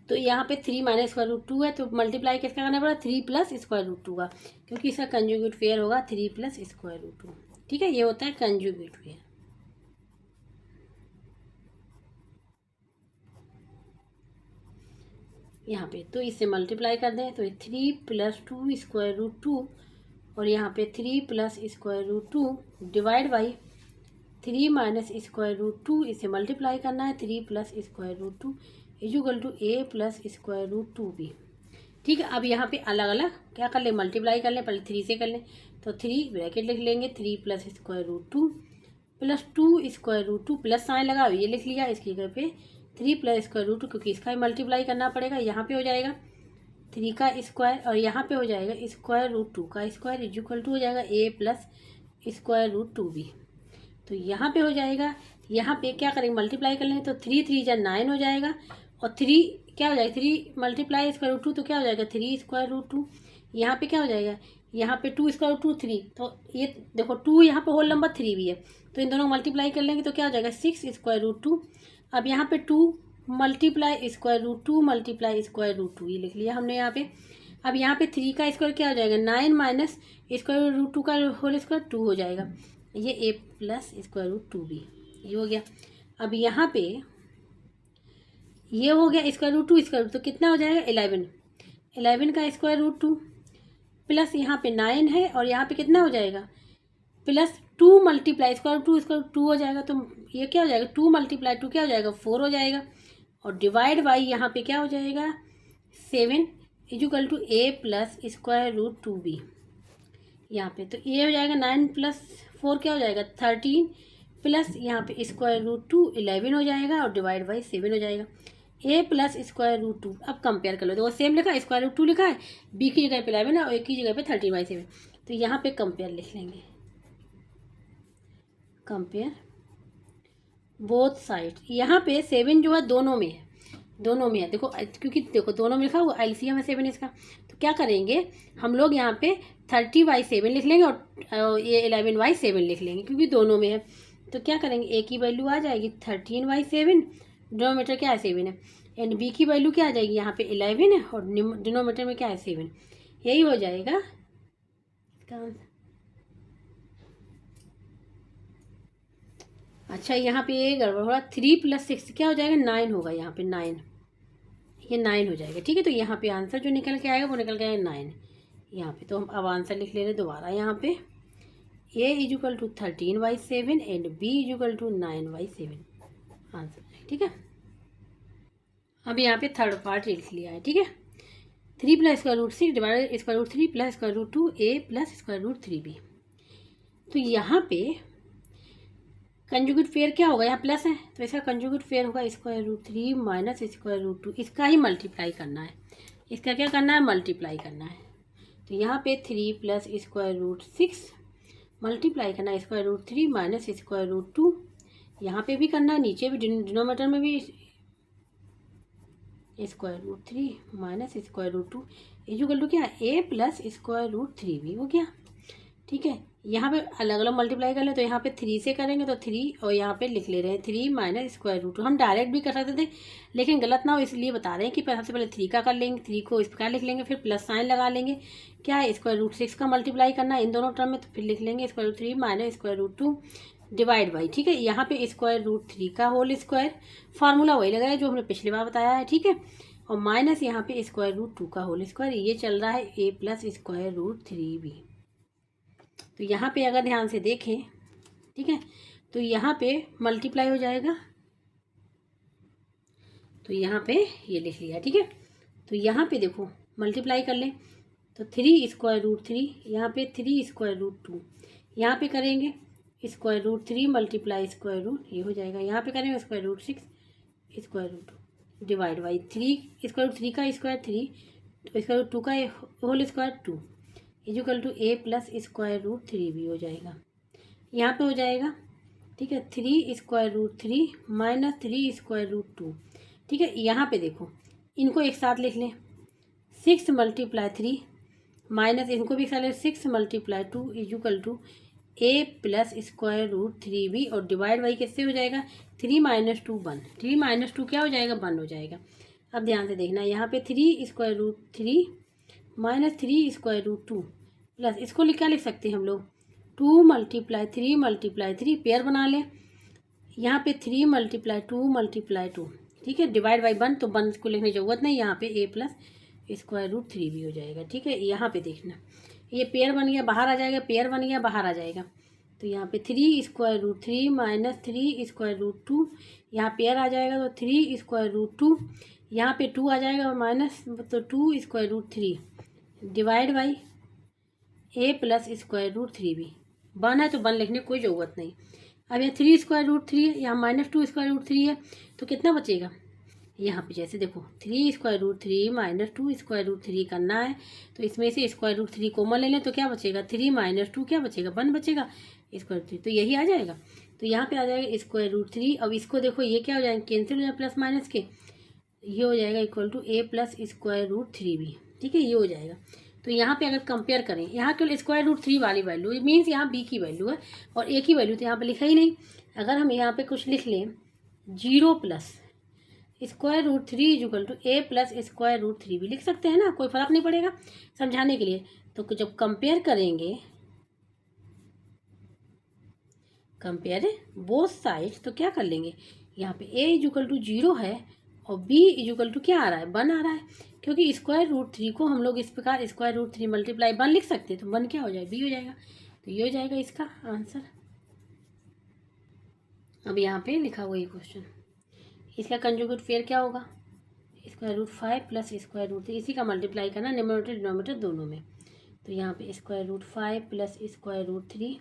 तो यहाँ पे 3 - स्क्वायर रूट 2 है, तो मल्टीप्लाई किसका करना पड़ा 3 प्लस स्क्वायर रूट 2 का, क्योंकि इसका कंजुगेट पेयर होगा 3 प्लस स्क्वायर रूट 2। ठीक है, ये होता है कंजुगेट पेयर। यहाँ पे तो इससे मल्टीप्लाई कर दें तो 3 + 2 स्क्वायर रूट 2, और यहाँ पे 3 plus square root 2 divide by 3 - square root 2, इसे मल्टीप्लाई करना है 3 plus square root 2 equal to A plus square root 2b। ठीक है, अब यहाँ पे अलग अलग क्या कर लें, मल्टीप्लाई कर लें, पहले 3 से कर लें, तो 3 ब्रैकेट लिख लेंगे 3 plus square root 2 plus 2 square root 2 plus sign लगा ये लिख लिया, इसकी जगह पे 3 प्लस स्क्वायर रूट 2, क्योंकि इसका ही मल्टीप्लाई करना पड़ेगा। यहाँ पे हो जाएगा 3 का स्क्वायर, और यहाँ पे हो जाएगा स्क्वायर रूट 2 का स्क्वायर इक्वल टू हो जाएगा A plus square root 2b। तो यहाँ पे हो जाएगा, यहाँ पे क्या करेंगे मल्टीप्लाई कर लेंगे, तो 3 3 जा 9 हो जाएगा, और 3 क्या हो जाएगा 3 मल्टीप्लाई स्क्वायर रूट 2 तो क्या हो जाएगा 3 स्क्वायर रूट 2। यहाँ पे क्या हो जाएगा, यहाँ पे 2 स्क्वायर रूट 2 3, तो ये देखो 2 यहाँ पे होल नंबर 3 भी है, तो इन दोनों मल्टीप्लाई कर लेंगे तो क्या हो जाएगा 6 स्क्वायर रूट 2। अब यहाँ पे 2 multiply square root 2 multiply square root 2 ये लिख लिया हमने यहाँ पे। अब यहाँ पे 3 का स्क्वायर क्या हो जाएगा 9 माइनस स्क्वायर रूट 2 का होल स्क्वायर 2 हो जाएगा, ये a plus square root 2b ये हो गया। अब यहाँ पे ये हो गया स्क्वायर रूट 2 स्क्वायर रूट, तो कितना हो जाएगा 11 का स्क्वायर रूट 2 प्लस यहाँ पे 9 है और यहाँ पे कितना हो जाएगा प्लस 2 मल्टीप्लाई स्क्वायर रूट 2 हो जाएगा, तो ये क्या हो जाएगा 2 मल्टीप्लाई 2 क्या हो जाएगा 4 हो जाएगा, और डिवाइड बाई यहाँ पे क्या हो जाएगा 7 equal to a plus square root 2b यहाँ पे, तो ये हो जाएगा 9 प्लस 4 क्या हो जाएगा 13 प्लस यहाँ पे स्क्वायर रूट 2 11 हो जाएगा और डिवाइड बाई 7 हो जाएगा a प्लस स्क्वायर रूट 2। अब कंपेयर कर लो, देखो सेम लिखा है स्क्वायर रूट 2 लिखा है, b की जगह पे 11 है और a की जगह पे 13/7, तो यहाँ पे कंपेयर लिख लेंगे, कंपेयर बोथ साइड। यहाँ पे 7 जो है दोनों में है देखो, क्योंकि देखो दोनों में लिखा हुआ एलसीएम है 7 इसका, तो क्या करेंगे हम लोग यहाँ पे 30/7 लिख लेंगे और ये 11/7 लिख लेंगे क्योंकि दोनों में है, तो क्या करेंगे a की वैल्यू आ जाएगी 13/7, डिनोमीटर क्या है 7 है, एंड b की वैल्यू क्या आ जाएगी यहाँ पे 11 है और डिनोमीटर में क्या है 7, यही हो जाएगा इसका आंसर। अच्छा यहाँ पे ये गड़बड़ हो रहा, 3 + 6 क्या हो जाएगा 9 होगा, यहाँ पे 9 ये 9 हो जाएगा, ठीक है। तो यहाँ पे आंसर जो निकल के आएगा वो निकल के आएगा 9 यहाँ पे। तो हम अब आंसर लिख ले रहे दोबारा, यहाँ पे a equal to 13/7 and b equal to 9/7 answer, ठीक है। अब यहाँ पे थर्ड पार्ट लिख लिया है, ठीक है। 3 + square root 6 divided square root 3 plus square root 2 a plus square root 3b। तो यहाँ पे कंजुगेट फेयर क्या होगा, यहाँ प्लस है तो इसका कंजुगेट फेयर होगा square root 3 minus square root 2, इसका ही मल्टीप्लाई करना है, इसका क्या करना है मल्टीप्लाई करना है। तो यहाँ पे 3 प्लस स्क्वायर रूट 6 मल्टीप्लाई करना है square root 3 minus square root 2, यहाँ पे भी करना है, नीचे भी डिनोमीटर में भी square root 3 minus square root 2 equal to क्या a plus square root 3b हो गया, ठीक है। यहाँ पे अलग अलग मल्टीप्लाई कर ले, तो यहाँ पे 3 से करेंगे तो 3 और यहाँ पे लिख ले रहे हैं 3 माइनस स्क्वायर रूट 2। हम डायरेक्ट भी कर सकते थे लेकिन गलत ना हो इसलिए बता रहे हैं कि सबसे पहले 3 का कर लेंगे, 3 को इस प्रकार लिख लेंगे, फिर प्लस साइन लगा लेंगे, क्या है स्क्वायर रूट 6 का मल्टीप्लाई करना है इन दोनों टर्म में, तो फिर लिख लेंगे square root 3 minus square root 2 divide by, ठीक है। यहाँ पे स्क्वायर रूट 3 का होल स्क्वायर, फार्मूला वही लगाया जो हमने पिछली बार बताया है, ठीक है, और माइनस यहाँ पे स्क्वायर रूट 2 का होल स्क्वायर, ये चल रहा है a plus square root 3b। तो यहाँ पे अगर ध्यान से देखें, ठीक है, तो यहाँ पे मल्टीप्लाई हो जाएगा, तो यहाँ पे ये लिख लिया, ठीक है। तो यहाँ पे देखो मल्टीप्लाई कर लें तो 3 स्क्वायर रूट 3, यहाँ पे 3 स्क्वायर रूट 2, यहाँ पे करेंगे square root 3 multiply square root, ये हो जाएगा, यहाँ पे करेंगे square root 6 square root 2 divide by 3 square root 3 का स्क्वायर 3, तो स्क्वायर रूट 2 का whole square 2 equal to a plus square root 3b हो जाएगा, यहाँ पे हो जाएगा, ठीक है। 3 square root 3 minus 3 square root 2, ठीक है। यहाँ पे देखो इनको एक साथ लिख लें 6 मल्टीप्लाई 3 माइनस इनको भी एक साथ लें 6 multiply 2 equal to a plus square root 3b और डिवाइड बाई किससे हो जाएगा 3 माइनस 2 1, 3 माइनस 2 क्या हो जाएगा 1 हो जाएगा। अब ध्यान से देखना यहाँ पे 3 square root 3 minus 3 square root 2 plus इसको क्या लिख सकते हैं हम लोग 2 मल्टीप्लाई 3 मल्टीप्लाई 3 पेयर बना लें, यहाँ पे 3 मल्टीप्लाई 2 मल्टीप्लाई 2, ठीक है, डिवाइड बाई 1, तो 1 को लिखने की जरूरत नहीं, यहाँ पे a plus square root 3b हो जाएगा, ठीक है। यहाँ पे देखना ये पेयर बन गया बाहर आ जाएगा, पेयर बन गया बाहर आ जाएगा, तो यहाँ पे 3 square root 3 minus 3 square root 2, यहाँ पेयर आ जाएगा तो 3 स्क्वायर रूट 2, यहाँ पे 2 आ जाएगा माइनस, तो 2 square root 3 divide by a plus square root 3b, 1 है तो 1 लिखने की कोई ज़रूरत नहीं। अब यहाँ 3 स्क्वायर रूट 3 है, यहाँ माइनस 2 स्क्वायर रूट 3 है, तो कितना बचेगा यहाँ पे जैसे देखो 3 square root 3 minus 2 square root 3 करना है, तो इसमें से स्क्वायर रूट 3 कॉमन ले लें तो क्या बचेगा 3 माइनस 2 क्या बचेगा 1 बचेगा स्क्वायर रूट 3, तो यही आ जाएगा। तो यहाँ पे आ जाएगा स्क्वायर रूट 3, अब इसको देखो ये क्या हो जाएगा कैंसिल हो जाएगा प्लस माइनस के, ये हो जाएगा equal to a plus square root 3b, ठीक है, ये हो जाएगा। तो यहाँ पे अगर कंपेयर करें, यहाँ केवल स्क्वायर रूट 3 वाली वैल्यू मीन्स यहाँ b की वैल्यू है और a की वैल्यू तो यहाँ पे लिखा ही नहीं। अगर हम यहाँ पे कुछ लिख लें 0 plus square root 3 equal to A plus square root 3 भी लिख सकते हैं ना, कोई फर्क नहीं पड़ेगा समझाने के लिए। तो जब कंपेयर करेंगे, कंपेयर बोथ साइड्स, तो क्या कर लेंगे, यहाँ पे a इक्वल टू 0 है और b इक्वल टू क्या आ रहा है, 1 आ रहा है, क्योंकि स्क्वायर रूट 3 को हम लोग इस प्रकार स्क्वायर रूट 3 मल्टीप्लाई 1 लिख सकते हैं, तो 1 क्या हो जाएगा, b हो जाएगा। तो ये हो जाएगा इसका आंसर। अब यहाँ पे लिखा हुआ ये क्वेश्चन, इसका कंजुगेट पेयर क्या होगा, square root 5 plus square root 3, इसी का मल्टीप्लाई करना न्यूमरेटर डिनोमिनेटर दोनों में। तो यहाँ पे square root 5 plus square root 3,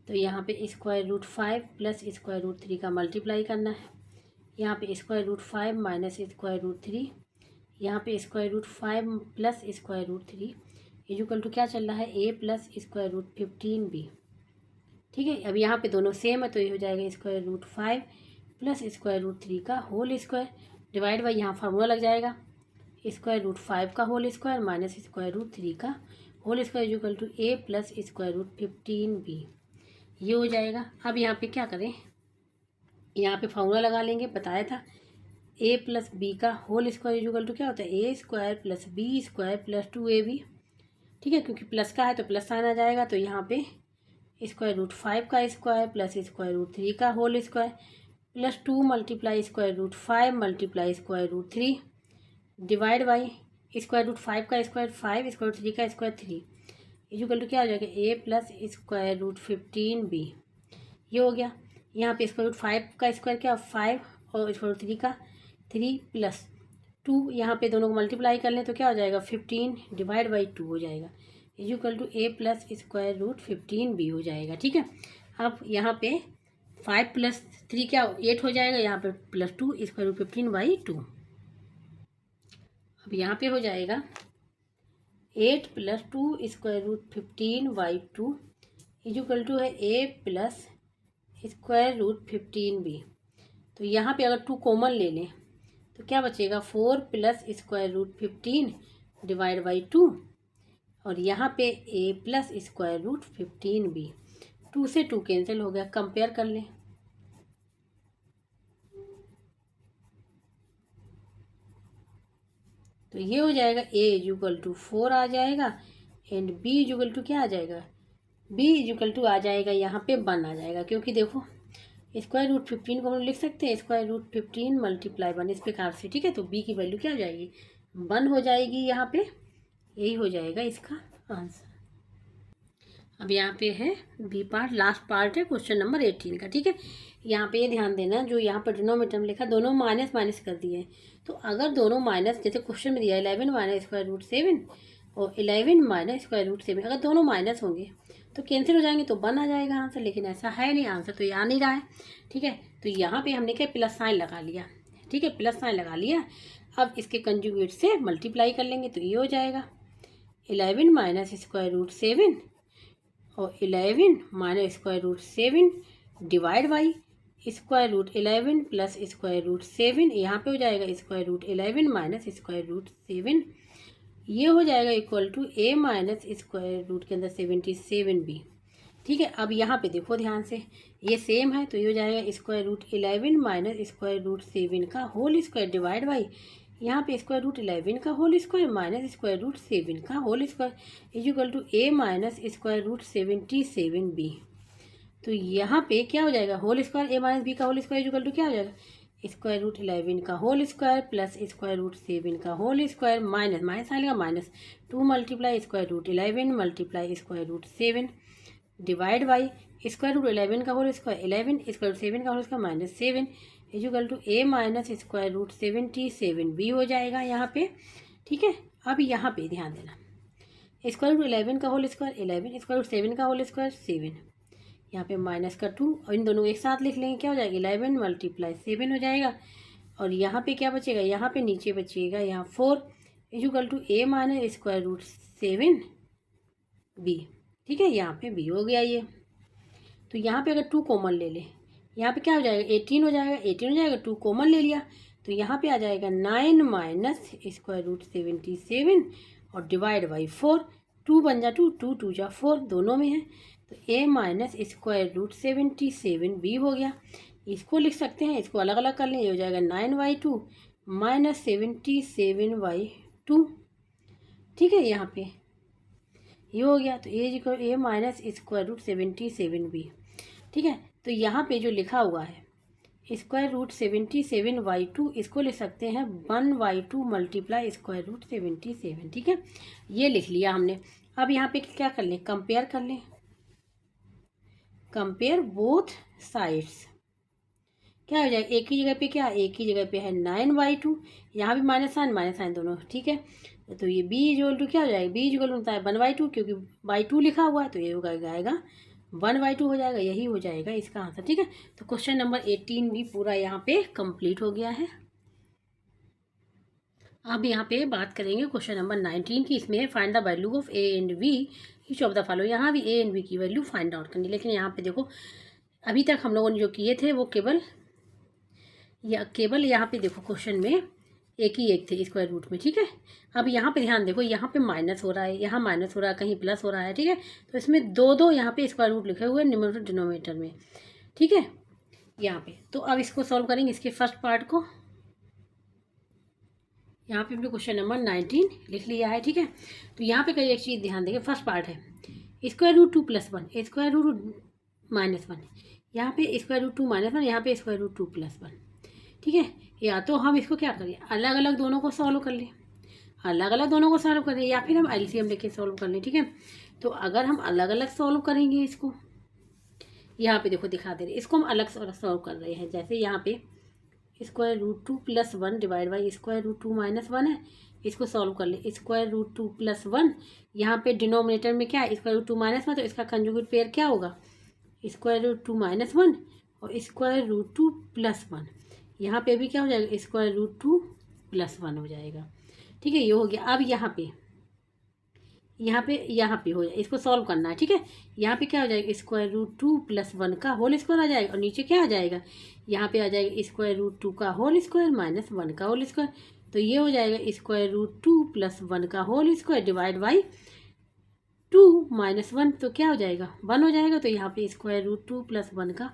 तो यहाँ पे square root 5 plus square root 3 का मल्टीप्लाई करना है। यहाँ पे square root 5 minus square root 3, यहाँ पे square root 5 plus square root 3 equal to क्या चल रहा है, a plus square root 15b। ठीक है, अब यहाँ पे दोनों सेम है, तो ये हो जाएगा square root 5 plus square root 3 का होल स्क्वायर डिवाइड बाई, यहाँ फार्मूला लग जाएगा स्क्वायर रूट 5 का whole square minus square root 3 का whole square equal to a plus square root 15b, ये हो जाएगा। अब यहाँ पे क्या करें, यहाँ पे फार्मूला लगा लेंगे, बताया था a प्लस बी का होल स्क्वायर इक्वल टू क्या होता है, a square plus B square plus 2ab। ठीक है, क्योंकि प्लस का है तो प्लस साइन आ जाएगा, तो यहाँ पे स्क्वायर रूट 5 का स्क्वायर प्लस स्क्वायर रूट 3 का whole square plus 2 multiply square root 5 multiply square root 3 divide by square root 5 का स्क्वायर 5 स्क्वायर रूट 3 का स्क्वायर 3 इक्वल टू क्या हो जाएगा, a plus square root 15b, ये हो गया। यहाँ पे स्क्वायर रूट 5 का स्क्वायर क्या 5 और स्क्वायर रूट 3 का 3 प्लस 2, यहाँ पे दोनों को मल्टीप्लाई कर लें तो क्या हो जाएगा 15 डिवाइड बाई 2 हो जाएगा equal to a plus square root 15b हो जाएगा। ठीक है, अब यहाँ पे 5 प्लस 3 क्या 8 हो जाएगा, यहाँ पे प्लस 2 स्क्वायर रूट 15 बाई 2। अब यहाँ पे हो जाएगा 8 plus 2 square root 15 by 2 equal to है a plus square root 15b। तो यहाँ पे अगर 2 कॉमन ले लें तो क्या बचेगा 4 plus square root 15 divide by 2, और यहाँ पे a plus square root 15b, 2 से 2 कैंसिल हो गया। कंपेयर कर लें, तो ये हो जाएगा a इक्वल टू 4 आ जाएगा एंड b इक्वल टू क्या आ जाएगा, b इक्वल टू आ जाएगा यहाँ पे 1 आ जाएगा, क्योंकि देखो स्क्वायर रूट 15 को हम लिख सकते हैं स्क्वायर रूट 15 मल्टीप्लाई 1 इस प्रकार से। ठीक है, तो b की वैल्यू क्या हो जाएगी 1 हो जाएगी यहाँ पे, यही हो जाएगा इसका आंसर। अब यहाँ पे है बी पार्ट, लास्ट पार्ट है क्वेश्चन नंबर 18 का। ठीक है, यहाँ पे ये ध्यान देना, जो यहाँ पर डिनोमिनेटर में लिखा दोनों माइनस माइनस कर दिए, तो अगर दोनों माइनस, जैसे क्वेश्चन में दिया 11 माइनस स्क्वायर रूट 7 और 11 माइनस स्क्वायर रूट 7, अगर दोनों माइनस होंगे तो कैंसिल हो जाएंगे, तो 1 आ जाएगा आंसर, लेकिन ऐसा है नहीं, आंसर तो ये आ नहीं रहा है। ठीक है, तो यहाँ पे हमने क्या प्लस साइन लगा लिया। ठीक है, प्लस साइन लगा लिया, अब इसके कंजुगेट से मल्टीप्लाई कर लेंगे तो ये हो जाएगा 11 माइनस स्क्वायर रूट 7 और 11 minus square root 7 divide by square root 11 plus square root 7, यहाँ पे हो जाएगा square root 11 minus square root 7, ये हो जाएगा equal to a minus square root के अंदर 77b। ठीक है, अब यहाँ पे देखो ध्यान से, ये सेम है, तो ये हो जाएगा square root 11 minus square root 7 का होल स्क्वायर डिवाइड बाई यहाँ पे स्क्वायर रूट 11 का whole square minus square root 7 का whole square equal to a minus square root 77b। तो यहाँ पे क्या हो जाएगा whole square a minus b का होल स्क्वायर इक्वल टू क्या हो जाएगा स्क्वायर रूट 11 का whole square plus square root 7 का होल स्क्वायर माइनस माइनस आएगा minus 2 multiply square root 11 multiply square root 7 divide by square root 11 का whole square 11 square root 7 का whole square minus 7 equal to a minus square root 77b हो जाएगा यहाँ पे। ठीक है, अब यहाँ पे ध्यान देना, स्क्वायर रूट 11 का होल स्क्वायर 11 स्क्वायर रूट 7 का होल स्क्वायर 7, यहाँ पे माइनस का 2 और इन दोनों को एक साथ लिख लेंगे, क्या हो जाएगा 11 मल्टीप्लाई 7 हो जाएगा, और यहाँ पे क्या बचेगा, यहाँ पे नीचे बचेगा यहाँ 4 equal to a minus square root 7b। ठीक है, यहाँ पे b हो गया ये। तो यहाँ पे अगर 2 कॉमन ले लें, यहाँ पे क्या हो जाएगा 18 हो जाएगा, 18 हो जाएगा, 2 कॉमन ले लिया तो यहाँ पे आ जाएगा 9 माइनस स्क्वायर रूट 77 और डिवाइड बाई 4, 2 बन जा 2 2 2 जा 4 दोनों में है, तो a minus square root 77b हो गया। इसको लिख सकते हैं, इसको अलग अलग कर लें, ये हो जाएगा 9y2 माइनस 77y2। ठीक है, यहाँ पे ये हो गया, तो ए माइनस स्क्वायर रूट 77b। ठीक है, तो यहाँ पे जो लिखा हुआ है स्क्वायर रूट 77y2, इसको लिख सकते हैं 1y2 मल्टीप्लाई स्क्वायर रूट 77। ठीक है, ये लिख लिया हमने। अब यहाँ पे क्या कर लें, कंपेयर कर लें, कंपेयर बोथ साइड्स। क्या हो जाएगा, एक ही जगह पे क्या, एक ही जगह पे है 9y2, यहाँ भी माइनस साइन दोनों। ठीक है, तो ये b इक्वल टू क्या हो जाएगा, b इक्वल टू होता है 1/2, क्योंकि y2 लिखा हुआ है तो ये होगा आएगा 1/2 हो जाएगा, यही हो जाएगा इसका आंसर। ठीक है, तो क्वेश्चन नंबर 18 भी पूरा यहाँ पे कंप्लीट हो गया है। अब यहाँ पे बात करेंगे क्वेश्चन नंबर 19 की। इसमें find the value of A and b each of the follow. यहाँ भी ए एंड बी की वैल्यू फाइंड आउट करनी, लेकिन यहाँ पे देखो अभी तक हम लोगों ने जो किए थे वो केवल यहाँ पे देखो क्वेश्चन में एक ही एक थे स्क्वायर रूट में। ठीक है, अब यहाँ पे ध्यान देखो, यहाँ पे माइनस हो रहा है, यहाँ माइनस हो रहा है, कहीं प्लस हो रहा है। ठीक है, तो इसमें दो दो यहाँ पे स्क्वायर रूट लिखे हुए हैं न्यूमरेटर डिनोमिनेटर में। ठीक है, यहाँ पे तो अब इसको सॉल्व करेंगे, इसके फर्स्ट पार्ट को। यहाँ पे हमने क्वेश्चन नंबर 19 लिख लिया है। ठीक है, तो यहाँ पे कई एक चीज़ ध्यान देंगे, फर्स्ट पार्ट है स्क्वायर रूट 2 + 1 स्क्वायर रूट -1, यहाँ पे स्क्वायर रूट 2 -1, यहाँ पे स्क्वायर रूट 2 + 1। ठीक है, या तो हम इसको क्या करें, अलग अलग दोनों को सॉल्व कर लें, अलग अलग दोनों को सॉल्व करें, या फिर हम एलसीएम लेके सॉल्व कर लें। ठीक है, तो अगर हम अलग अलग सॉल्व करेंगे इसको, यहाँ पे देखो दिखा दे रहे, इसको हम अलग सॉल्व कर रहे हैं। जैसे यहाँ पे square root 2 + 1 divide by square root 2 - 1 है, इसको सॉल्व कर ले। स्क्वायर रूट 2 + 1, यहाँ पे डिनोमिनेटर में क्या है स्क्वायर रूट 2 - 1, तो इसका कंजुगेट पेयर क्या होगा स्क्वायर रूट 2 - 1 और स्क्वायर रूट 2 + 1। यहाँ पे भी क्या हो जाएगा स्क्वायर रूट 2 + 1 हो जाएगा। ठीक है, ये हो गया। अब यहाँ पे हो जाए, इसको सॉल्व करना है। ठीक है, यहाँ पे क्या हो जाएगा स्क्वायर रूट 2 + 1 का होल स्क्वायर आ जाएगा, और नीचे क्या आ जाएगा, यहाँ पे आ जाएगा स्क्वायर रूट 2 का होल स्क्वायर माइनस 1 का होल स्क्वायर। तो ये हो जाएगा स्क्वायर रूट 2 + 1 का होल स्क्वायर डिवाइड बाई 2 - 1, तो क्या हो जाएगा 1 हो जाएगा। तो यहाँ पे स्क्वायर रूट 2 + 1 का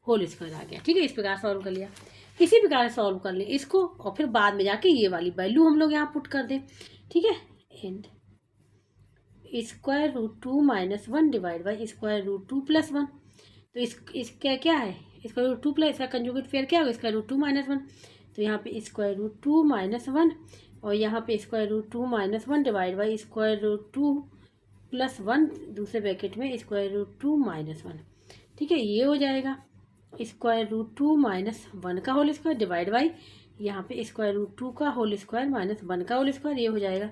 होल स्क्वायर आ गया। ठीक है, इस प्रकार सॉल्व कर लिया। इसी प्रकार सॉल्व कर लें इसको, और फिर बाद में जाके ये वाली वैल्यू हम लोग यहाँ पुट कर दें। ठीक है, and square root 2 - 1 divide by square root 2 + 1, तो इसका क्या है स्क्वायर रूट 2 प्लस, इसका कंजुगेट पेयर क्या होगा स्क्वायर रूट 2 - 1, तो यहाँ पे स्क्वायर रूट 2 - 1 और यहाँ पे square root 2 - 1 divide by square root 2 + 1 दूसरे ब्रैकेट में स्क्वायर रूट 2 - 1। ठीक है, ये हो जाएगा स्क्वायर रूट 2 - 1 का होल स्क्वायर डिवाइड बाई यहाँ पे स्क्वायर रूट 2 का होल स्क्वायर माइनस 1 का होल स्क्वायर, ये हो जाएगा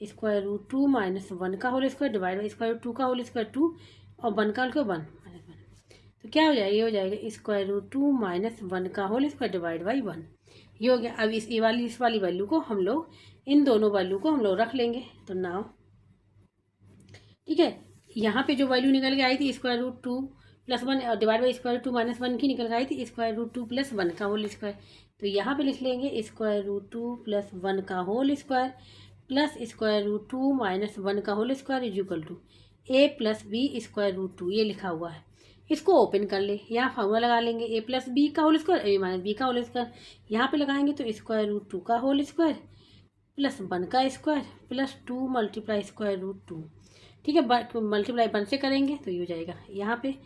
स्क्वायर रूट 2 - 1 का whole square divide by square root 2 का होल स्क्वायर 2 और 1 का होल स्क्वायर 1 -1। तो क्या हो जाएगा, ये हो जाएगा स्क्वायर रूट 2 - 1 का होल स्क्वायर डिवाइड बाई 1। ये हो गया। अब इस वाली वैल्यू को हम लोग, इन दोनों वैल्यू को हम लोग रख लेंगे। तो नाउ ठीक है, यहाँ पे जो वैल्यू निकल के आई थी स्क्वायर रूट 2 + 1 और डिवाइड बाई स्क्वायर 2 - 1 की निकल के आई थी स्क्वायर रूट 2 + 1 का होल स्क्वायर। तो यहाँ पे लिख लेंगे स्क्वायर रूट 2 + 1 का whole square plus square root 2 - 1 का whole square is equal to a + b square root 2, ये लिखा हुआ है। इसको ओपन कर ले, यहाँ फार्मूला लगा लेंगे a + b का होल स्क्वायर a - b का होल स्क्वायर, यहाँ पे लगाएंगे तो स्क्वायर रूट 2 का होल स्क्वायर प्लस 1 का स्क्वायर प्लस 2 × स्क्वायर रूट 2। ठीक है, मल्टीप्लाई 1 से करेंगे तो ये हो जाएगा यहाँ पे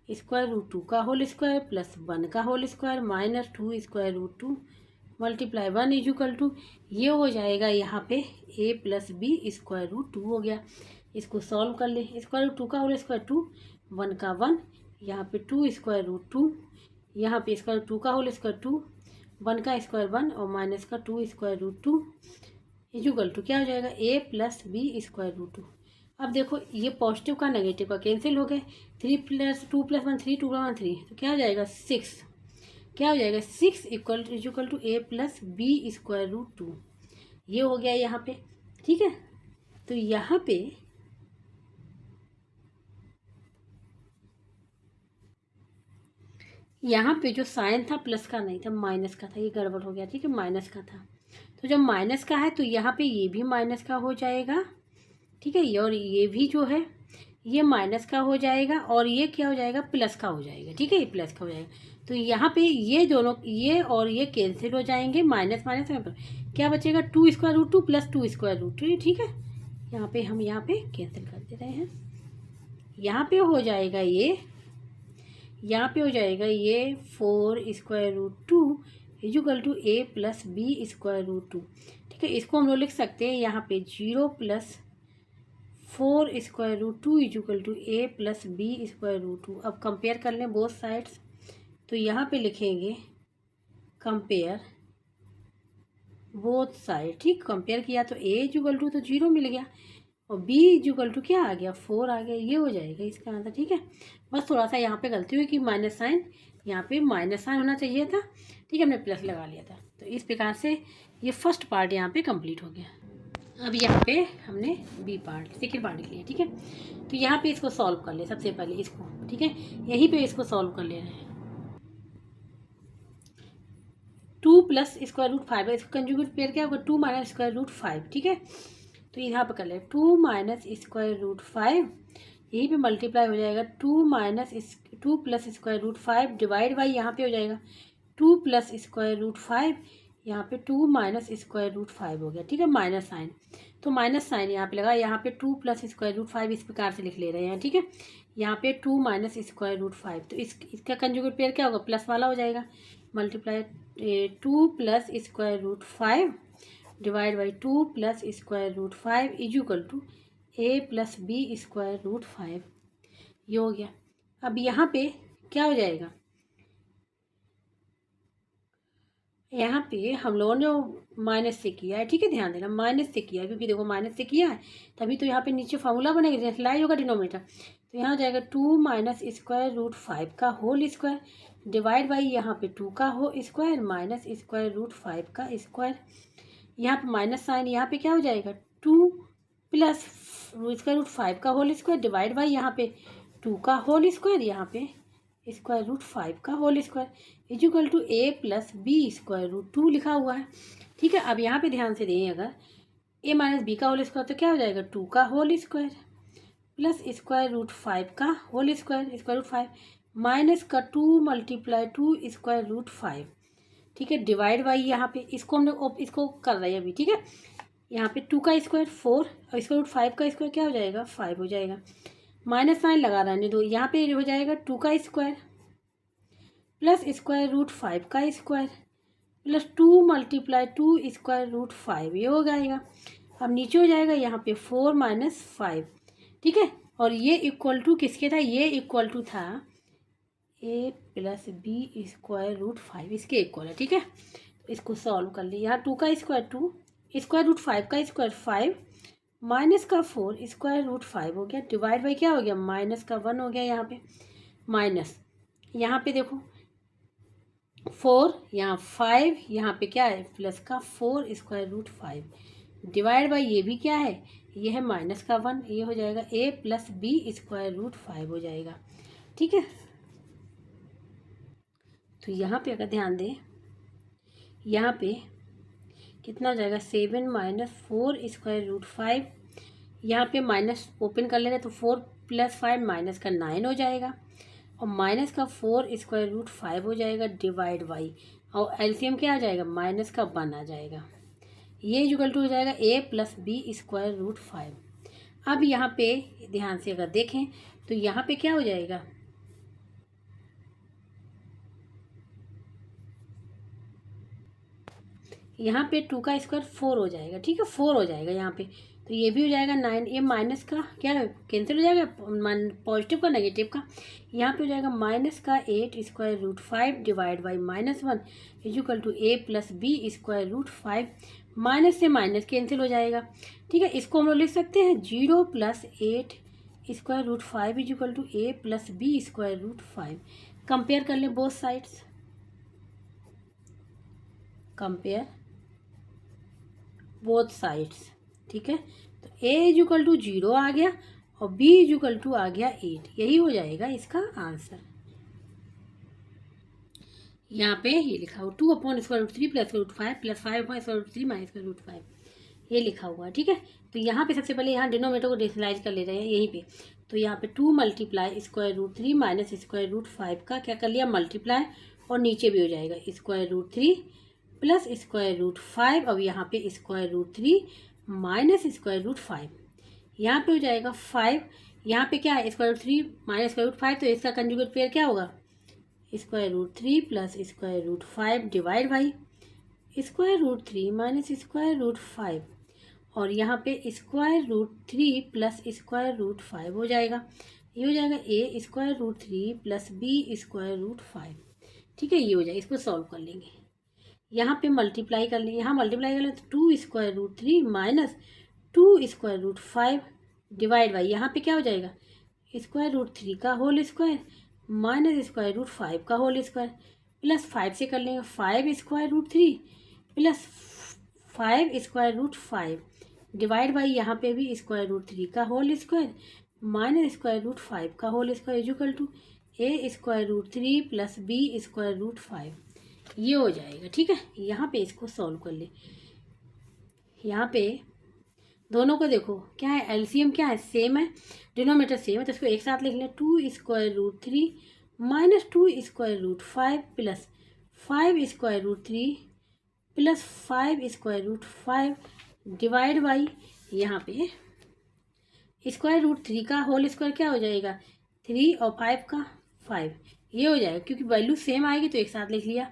स्क्वायर रूट 2 का होल स्क्वायर प्लस 1 का whole square minus 2 square root 2 multiply 1 is equal to, ये हो जाएगा यहाँ पे a + b स्क्वायर रूट 2 हो गया। इसको सॉल्व कर ले, स्क्वायर रूट 2 का होल स्क्वायर 2, 1 का 1, यहाँ पे 2 स्क्वायर रूट 2, यहाँ पे स्क्वायर रूट 2 का होल स्क्वायर 2, 1 का स्क्वायर 1 और माइनस का 2 square root 2 is equal to क्या हो जाएगा a + b स्क्वायर रूट 2। अब देखो ये पॉजिटिव का नेगेटिव का कैंसिल हो गए, 3 + 2 + 1 3, 2 + 1 3, तो क्या हो जाएगा 6, क्या हो जाएगा 6 is equal to a + b square root 2। ये हो गया यहाँ पे। ठीक है, तो यहाँ पे जो साइन था प्लस का नहीं था माइनस का था, ये गड़बड़ हो गया। ठीक है, माइनस का था, तो जब माइनस का है तो यहाँ पे ये भी माइनस का हो जाएगा। ठीक है, और ये भी जो है ये माइनस का हो जाएगा और ये क्या हो जाएगा, प्लस का हो जाएगा। ठीक है, ये प्लस का हो जाएगा। तो यहाँ पे ये दोनों, ये और ये कैंसिल हो जाएंगे, माइनस माइनस क्या बचेगा, 2√2 प्लस 2√2। ठीक है, यहाँ पे हम यहाँ पे कैंसिल कर दे रहे हैं। यहाँ पे हो जाएगा ये, यहाँ पे हो जाएगा ये 4√2 equal to a plus b²√2। ठीक है, इसको हम लोग लिख सकते हैं यहाँ पे 0 plus 4√2 equal to a plus b²√2। अब कंपेयर कर लें बोथ साइड्स, तो यहाँ पे लिखेंगे कंपेयर बोथ साइड। ठीक, कंपेयर किया तो a इक्वल टू तो 0 मिल गया और b इक्वल टू क्या आ गया, 4 आ गया। ये हो जाएगा इसका आंसर। ठीक है, बस थोड़ा सा यहाँ पे गलती हुई कि माइनस साइन, यहाँ पे माइनस साइन होना चाहिए था। ठीक है, हमने प्लस लगा लिया था। तो इस प्रकार से ये फर्स्ट पार्ट यहाँ पे कंप्लीट हो गया। अब यहाँ पे हमने बी पार्ट, सेकेंड पार्ट लिख लिया। ठीक है, तो यहाँ पे इसको सॉल्व कर ले सबसे पहले इसको। ठीक है, यहीं पे इसको सॉल्व कर ले रहे हैं। 2 प्लस √5 है, इसको कंजुगेट पेयर क्या होगा, 2 माइनस √5। ठीक है, तो यहाँ पर कर ले 2 माइनस √5, यहीं पे मल्टीप्लाई हो जाएगा 2 प्लस √5 डिवाइड बाई यहाँ पे हो जाएगा 2 प्लस √5, यहाँ पे 2 माइनस √5 हो गया। ठीक है, माइनस साइन, तो माइनस साइन यहाँ पे लगा। यहाँ पे 2 प्लस √5 इस प्रकार से लिख ले रहे हैं। ठीक है, यहाँ पे 2 माइनस √5, तो इसका कंजुगेट पेयर क्या होगा, प्लस वाला हो जाएगा। Multiply 2 plus √5 divide by 2 plus √5 equal to a plus b²√5। ये हो गया। अब यहाँ पे क्या हो जाएगा, यहाँ पे हम लोगों ने माइनस से किया है। ठीक है, ध्यान देना, माइनस से किया है, क्योंकि देखो माइनस से किया है तभी तो यहाँ पे नीचे फार्मूला बनेगा, रेशनलाइज होगा डिनोमिनेटर। तो यहाँ हो जाएगा 2 माइनस √5 का होल स्क्वायर डिवाइड बाई यहाँ पे 2 का होल स्क्वायर माइनस √5 का स्क्वायर। यहाँ पे माइनस साइन, यहाँ पे क्या हो जाएगा 2 प्लस √5 का होल स्क्वायर डिवाइड बाई यहाँ पे 2 का होल स्क्वायर, यहाँ पे √5 का whole square equal to a plus b²√2 लिखा हुआ है। ठीक है, अब यहाँ पे ध्यान से दें, अगर a माइनस बी का होल स्क्वायर तो क्या हो जाएगा 2 का होल स्क्वायर प्लस √5 का होल स्क्वायर √5 माइनस का 2 मल्टीप्लाई 2 √5। ठीक है, डिवाइड बाई यहाँ पे इसको हमने इसको कर रहे हैं अभी। ठीक है, यहाँ पे 2 का स्क्वायर 4 और √5 का स्क्वायर क्या हो जाएगा 5 हो जाएगा। माइनस साइन लगा रहने दो, यहाँ पे हो जाएगा 2 का स्क्वायर प्लस √5 का स्क्वायर प्लस 2 मल्टीप्लाई 2 √5, ये हो जाएगा। अब नीचे हो जाएगा यहाँ पे 4 माइनस 5। ठीक है, और ये इक्वल टू किसके था, ये इक्वल टू था a प्लस b²√5, इसके इक्वल है। ठीक है, तो इसको सॉल्व कर लिया। यहाँ 2 का स्क्वायर 2, √5 का स्क्वायर 5 माइनस का 4 √5 हो गया डिवाइड बाई क्या हो गया, माइनस का 1 हो गया। यहाँ पे माइनस, यहाँ पे देखो 4, यहाँ 5, यहाँ पे क्या है प्लस का 4 √5 डिवाइड बाई ये भी क्या है, ये है माइनस का 1, ये हो जाएगा a प्लस b²√5 हो जाएगा। ठीक है, तो यहाँ पे अगर ध्यान दें, यहाँ पे कितना हो जाएगा 7 माइनस 4 √5, यहाँ पे माइनस ओपन कर ले रहे तो 4 प्लस 5 माइनस का 9 हो जाएगा और माइनस का 4 √5 हो जाएगा डिवाइड बाई, और एलसीएम क्या आ जाएगा माइनस का 1 आ जाएगा। ये इक्वल टू हो जाएगा a प्लस b²√5। अब यहाँ पे ध्यान से अगर देखें तो यहाँ पे क्या हो जाएगा, यहाँ पे 2 का स्क्वायर 4 हो जाएगा। ठीक है, 4 हो जाएगा यहाँ पे, तो ये भी हो जाएगा 9। ये माइनस का क्या है कैंसिल हो जाएगा, पॉजिटिव का नेगेटिव का, यहाँ पे हो जाएगा माइनस का 8² divide by -1 equal to a plus b²√5। Minus से माइनस कैंसिल हो जाएगा। ठीक है, इसको हम लोग लिख सकते हैं 0 plus 8² equal to a plus b²√5। Compare कर लें both sides, compare both sides. ठीक है, तो a इक्वल टू 0 आ गया और b इक्वल टू आ गया 8, यही हो जाएगा इसका आंसर। यहाँ पे ये लिखा हुआ 2/√3 प्लस √5 प्लस 5/√3 माइनस √5, ये लिखा हुआ है। ठीक है, तो यहाँ पे सबसे पहले यहाँ डिनोमिनेटर को रेशनलाइज कर ले रहे हैं यहीं पे, तो यहाँ पे 2 multiply square root 3 minus square root 5 का क्या कर लिया, मल्टीप्लाई, और नीचे भी हो जाएगा square root 3 plus square root 5। अब यहाँ पे square root 3 minus square root 5, यहाँ पे हो जाएगा 5, यहाँ पे क्या है square root 3 minus square root 5, तो इसका कंजुगेट पेयर क्या होगा, square root 3 plus square root 5 divide by square root 3 minus square root 5, और यहाँ पे square root 3 plus square root 5 हो जाएगा। ये हो जाएगा A square root 3 plus B square root 5। ठीक है, ये हो जाएगा। इसको सॉल्व कर लेंगे, यहाँ पे मल्टीप्लाई कर लेंगे, यहाँ मल्टीप्लाई कर लेंगे तो 2 square root 3 minus 2 square root 5 divide by, यहाँ पे क्या हो जाएगा, स्क्वायर रूट 3 का whole square minus square root 5 का होल स्क्वायर, प्लस 5 से कर लेंगे 5 square root 3 plus 5 square root 5 divide by, यहाँ पे भी स्क्वायर रूट 3 का whole square minus square root 5 का whole square equal to A square root 3 plus B square root 5। ये हो जाएगा। ठीक है, यहाँ पे इसको सॉल्व कर ले। यहाँ पे दोनों को देखो क्या है, एलसीएम क्या है, सेम है, डिनोमिनेटर सेम है, तो इसको एक साथ लिख लें, 2 square root 3 minus 2 square root 5 plus 5 square root 3 plus 5 square root 5 divide by, यहाँ पे स्क्वायर रूट 3 का होल स्क्वायर क्या हो जाएगा, 3 और 5 का 5, ये हो जाएगा, क्योंकि वैल्यू सेम आएगी तो एक साथ लिख लिया,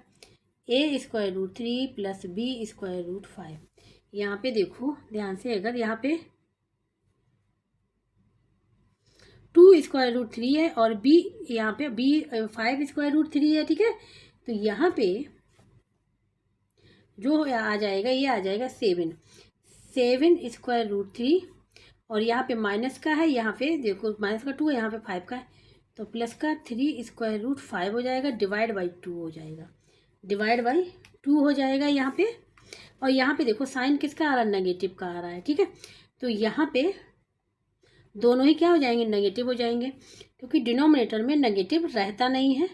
A square root 3 plus B square root 5। यहाँ पे देखो ध्यान से, अगर यहाँ पे 2 स्क्वायर रूट 3 है और बी, यहाँ पे बी 5 स्क्वायर रूट 3 है। ठीक है, तो यहाँ पे जो आ जाएगा, ये आ जाएगा 7 स्क्वायर रूट 3, और यहाँ पे माइनस का है, यहाँ पे देखो माइनस का 2 है, यहाँ पे 5 का है, तो प्लस का 3 स्क्वायर रूट 5 हो जाएगा डिवाइड बाई 2 हो जाएगा, डिवाइड बाई 2 हो जाएगा यहाँ पे। और यहाँ पे देखो साइन किसका आ रहा है, नेगेटिव का आ रहा है। ठीक है, तो यहाँ पे दोनों ही क्या हो जाएंगे, नेगेटिव हो जाएंगे, क्योंकि डिनोमिनेटर में नेगेटिव रहता नहीं है।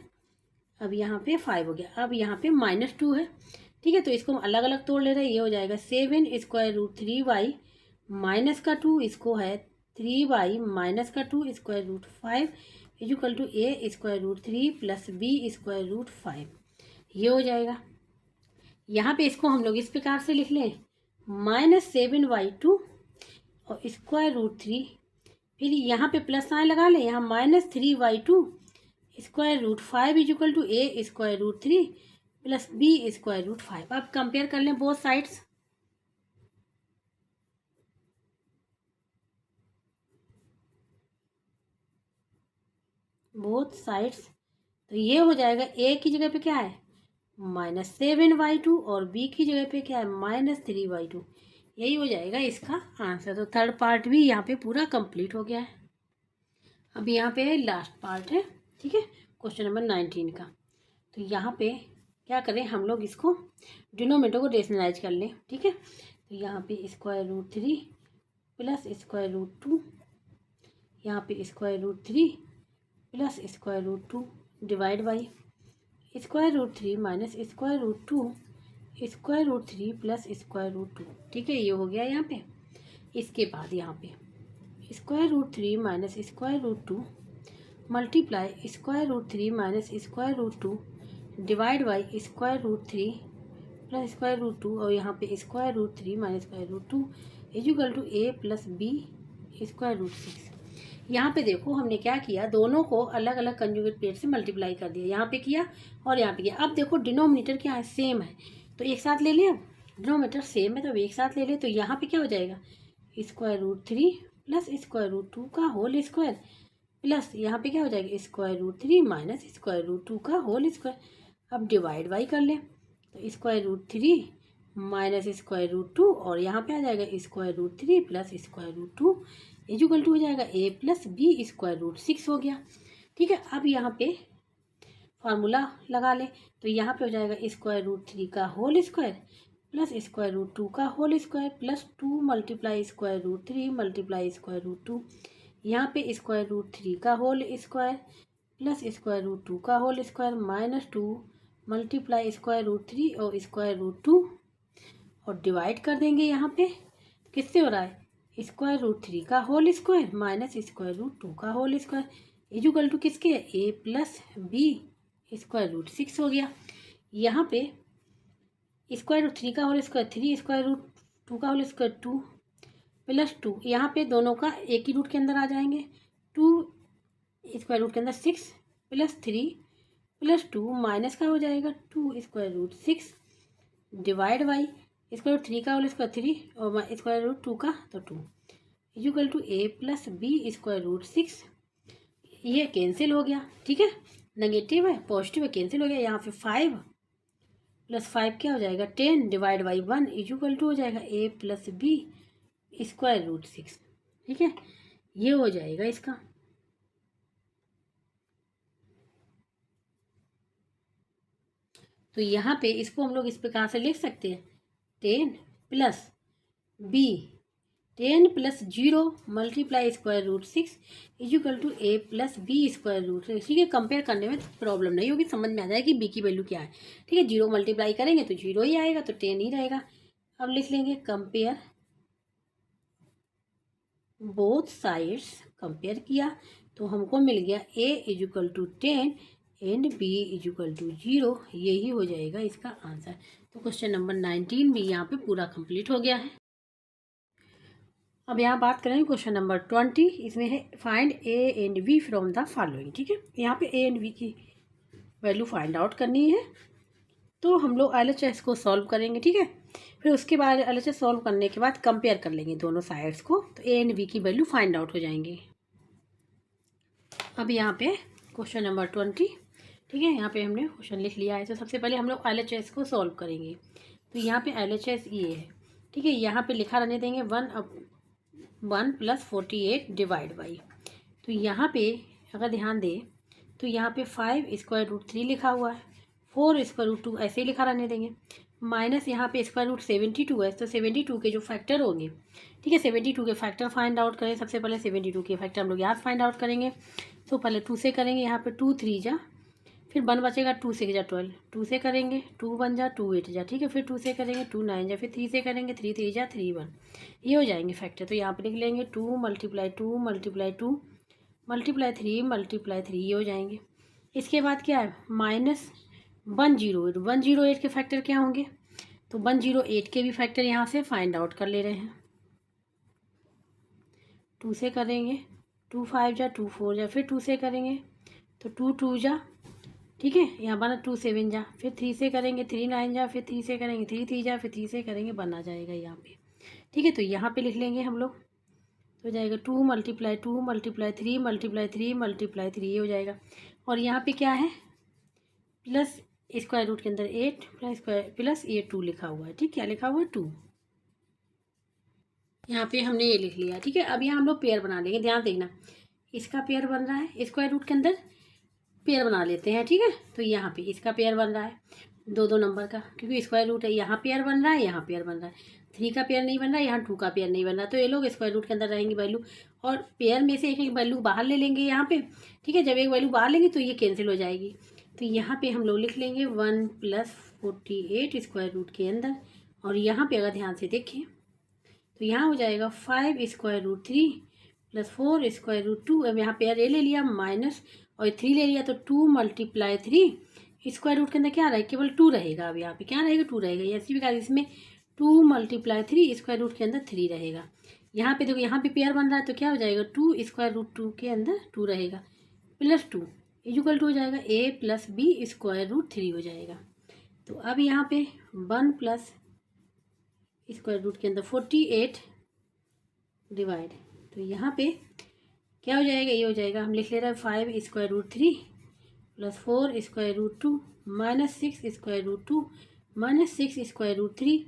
अब यहाँ पे 5 हो गया, अब यहाँ पे -2 है। ठीक है, तो इसको हम अलग अलग तोड़ ले रहे हैं, ये हो जाएगा 7 स्क्वायर रूट 3 बाई माइनस का 2, इसको है 3 बाई माइनस का 2 square root 5 equal to A square root 3 plus B square root 5। ये हो जाएगा। यहाँ पे इसको हम लोग इस प्रकार से लिख लें, -7/2 और स्क्वायर रूट 3, फिर यहाँ पे प्लस साइन लगा लें, यहाँ -3/2 square root 5 equal to A square root 3 plus B square root 5। अब कंपेयर कर लें बोथ साइड्स, तो ये हो जाएगा, ए की जगह पे क्या है -7/2 और बी की जगह पे क्या है -3/2। यही हो जाएगा इसका आंसर। तो थर्ड पार्ट भी यहाँ पे पूरा कंप्लीट हो गया है। अब यहाँ पे लास्ट पार्ट है। ठीक है, क्वेश्चन नंबर 19 का। तो यहाँ पे क्या करें हम लोग, इसको डिनोमिनेटर को रेशनलाइज कर लें। ठीक है, तो यहाँ पे square root 3 plus square root 2, यहाँ पे square root 3 plus square root 2 divide by square root 3 minus square root 2 square root 3 plus square root 2। ठीक है, ये हो गया यहाँ पे। इसके बाद यहाँ पे square root 3 minus square root 2 multiply square root 3 minus square root 2 divide by square root 3 plus square root 2, और यहाँ पे square root 3 minus square root 2 equal to A plus B square root 6। यहाँ पे देखो हमने क्या किया, दोनों को अलग अलग कंजुगेट पेयर से मल्टीप्लाई कर दिया, यहाँ पे किया और यहाँ पे किया। अब देखो डिनोमिनेटर क्या है, सेम है, तो एक साथ ले लें। अब डिनोमिनेटर सेम है तो एक साथ ले लें, तो यहाँ पे क्या हो जाएगा, square root 3 plus square root 2 का होल स्क्वायर प्लस यहाँ पे क्या हो जाएगा square root 3 minus square root 2 का होल स्क्वायर। अब डिवाइड बाई कर लें, तो square root 3 minus square root 2, और यहाँ पे आ जाएगा square root 3 plus square root 2 equal to हो जाएगा A plus B square root 6 हो गया। ठीक है, अब यहाँ पे फार्मूला लगा लें, तो यहाँ पे हो जाएगा स्क्वायर रूट 3 का whole square plus square root 2 का whole square plus 2 multiply square root 3 multiply square root 2, यहाँ पे स्क्वायर रूट 3 का whole square plus square root 2 का whole square minus 2 multiply square root 3 और स्क्वायर रूट 2, और divide कर देंगे। यहाँ पे किससे हो रहा है, स्क्वायर रूट 3 का whole square minus square root 2 का होल स्क्वायर इक्वल टू किसके a plus B square root 6 हो गया। यहाँ पे स्क्वायर रूट 3 का होल स्क्वायर 3 स्क्वायर रूट 2 का होल स्क्वायर 2 प्लस 2, यहाँ पे दोनों का एक ही रूट के अंदर आ जाएंगे। 2 स्क्वायर रूट के अंदर 6 प्लस 3 प्लस 2 माइनस का हो जाएगा 2 square root 6 divide by square root 3 का होल स्क्वायर 3 और स्क्वायर रूट 2 का तो 2 equal to a plus B square root 6। ये कैंसिल हो गया, ठीक है, नेगेटिव है पॉजिटिव है कैंसिल हो गया। यहाँ पे 5 प्लस 5 क्या हो जाएगा 10 डिवाइड बाई 1 इक्वल टू हो जाएगा a plus B square root 6, ठीक है, ये हो जाएगा इसका। तो यहाँ पे इसको हम लोग इस प्रकार से लिख सकते हैं 10 plus B 10 plus 0 multiply square root 6 equal to a plus B square root 6, ठीक है। कंपेयर करने में प्रॉब्लम नहीं होगी, समझ में आ जाएगी b की वैल्यू क्या है, ठीक है। 0 मल्टीप्लाई करेंगे तो 0 ही आएगा, तो 10 ही रहेगा। अब लिख लेंगे कंपेयर बोथ साइड्स, कंपेयर किया तो हमको मिल गया a equal to 10 and b equal to 0, यही हो जाएगा इसका आंसर। तो क्वेश्चन नंबर 19 भी यहाँ पे पूरा कंप्लीट हो गया है। अब यहाँ बात करेंगे क्वेश्चन नंबर 20, इसमें है find a and b from the following, ठीक है। यहाँ पे a एंड b की वैल्यू फाइंड आउट करनी है, तो हम लोग LHS को सॉल्व करेंगे, ठीक है। फिर उसके बाद LHS सॉल्व करने के बाद कंपेयर कर लेंगे दोनों साइड्स को, तो a एंड b की वैल्यू फाइंड आउट हो जाएंगी। अब यहाँ पे क्वेश्चन नंबर 20, ठीक है, यहाँ पे हमने क्वेश्चन लिख लिया है। तो सबसे पहले हम लोग LHS को सॉल्व करेंगे। तो यहाँ पे LHS ये है, ठीक है, यहाँ पे लिखा रहने देंगे 1 प्लस 48 डिवाइड बाई। तो यहाँ पे अगर ध्यान दें तो यहाँ पे 5 स्क्वायर रूट 3 लिखा हुआ है, 4 स्क्वायर रूट 2 ऐसे ही लिखा रहने देंगे, माइनस यहाँ पे स्क्वायर रूट 72 है, तो 72 के जो फैक्टर होंगे, ठीक है, 72 के फैक्टर फाइंड आउट करें। सबसे पहले 72 के फैक्टर हम लोग यहाँ फाइंड आउट करेंगे। तो पहले 2 से करेंगे, यहाँ पे 2 3 जा, फिर 1 बचेगा, 2 6 जा 12, 2 से करेंगे 2 1 जा 2 8 जा, ठीक है, फिर 2 से करेंगे 2 9 जा, फिर 3 से करेंगे 3 3 जा 3 1, ये हो जाएंगे फैक्टर। तो यहाँ पे लिख लेंगे 2 मल्टीप्लाई 2 मल्टीप्लाई 2 मल्टीप्लाई 3 मल्टीप्लाई 3, ये हो जाएंगे। इसके बाद क्या है माइनस 108 के फैक्टर क्या होंगे, तो 108 के भी फैक्टर यहाँ से फाइंड आउट कर ले रहे हैं। 2 से करेंगे 2 5 जा 2 4 जा, फिर 2 से करेंगे तो 2 2 जा, ठीक है, यहाँ बना 2 7 जा, फिर 3 से करेंगे 3 9 जा, फिर 3 से करेंगे 3 3 जा, फिर 3 से करेंगे 1 आ जाएगा यहाँ पे, ठीक है। तो यहाँ पे लिख लेंगे हम लोग, तो जाएगा 2 मल्टीप्लाई 2 मल्टीप्लाई 3 मल्टीप्लाई 3 मल्टीप्लाई 3, ये हो जाएगा। और यहाँ पे क्या है प्लस स्क्वायर रूट के अंदर 8 प्लस स्क्वायर प्लस ये 2 लिखा हुआ है, ठीक, क्या लिखा हुआ है 2, यहाँ पे हमने ये लिख लिया, ठीक है। अब यहाँ हम लोग पेयर बना लेंगे, ध्यान देना, इसका पेयर बन रहा है, स्क्वायर रूट के अंदर पेयर बना लेते हैं, ठीक है। तो यहाँ पे इसका पेयर बन रहा है 2 2 नंबर का, क्योंकि स्क्वायर रूट है, यहाँ पेयर बन रहा है, यहाँ पेयर बन रहा है, 3 का पेयर नहीं बन रहा है, यहाँ 2 का पेयर नहीं बन रहा, तो ये लोग स्क्वायर रूट के अंदर रहेंगी वैल्यू, और पेयर में से एक एक वैल्यू बाहर ले लेंगे यहाँ पे, ठीक है। जब एक वैल्यू बाहर लेंगे तो ये कैंसिल हो जाएगी। तो यहाँ पे हम लोग लिख लेंगे 1 प्लस 48 स्क्वायर रूट के अंदर, और यहाँ पे अगर ध्यान से देखें तो यहाँ हो जाएगा 5 square root 3 plus 4 square root 2। अब यहाँ पेयर ए ले लिया माइनस और 3 ले लिया, तो 2 मल्टीप्लाई 3 स्क्वायर रूट के अंदर क्या रहेगा, केवल 2 रहेगा। अब यहाँ पे क्या रहेगा 2 रहेगा, ऐसी प्रकार इसमें 2 मल्टीप्लाई 3 स्क्वायर रूट के अंदर 3 रहेगा। यहाँ पे देखो, यहाँ पे पेयर बन रहा है तो क्या हो जाएगा 2 स्क्वायर रूट 2 के अंदर 2 रहेगा प्लस 2 इक्वल टू हो जाएगा a plus B square root 3 हो जाएगा। तो अब यहाँ पे 1 प्लस स्क्वायर रूट के अंदर 48 डिवाइड, तो यहाँ पे क्या हो जाएगा, ये हो जाएगा, हम लिख ले रहे हैं 5 square root 3 plus 4 square root 2 minus 6 square root 2 minus 6 square root 3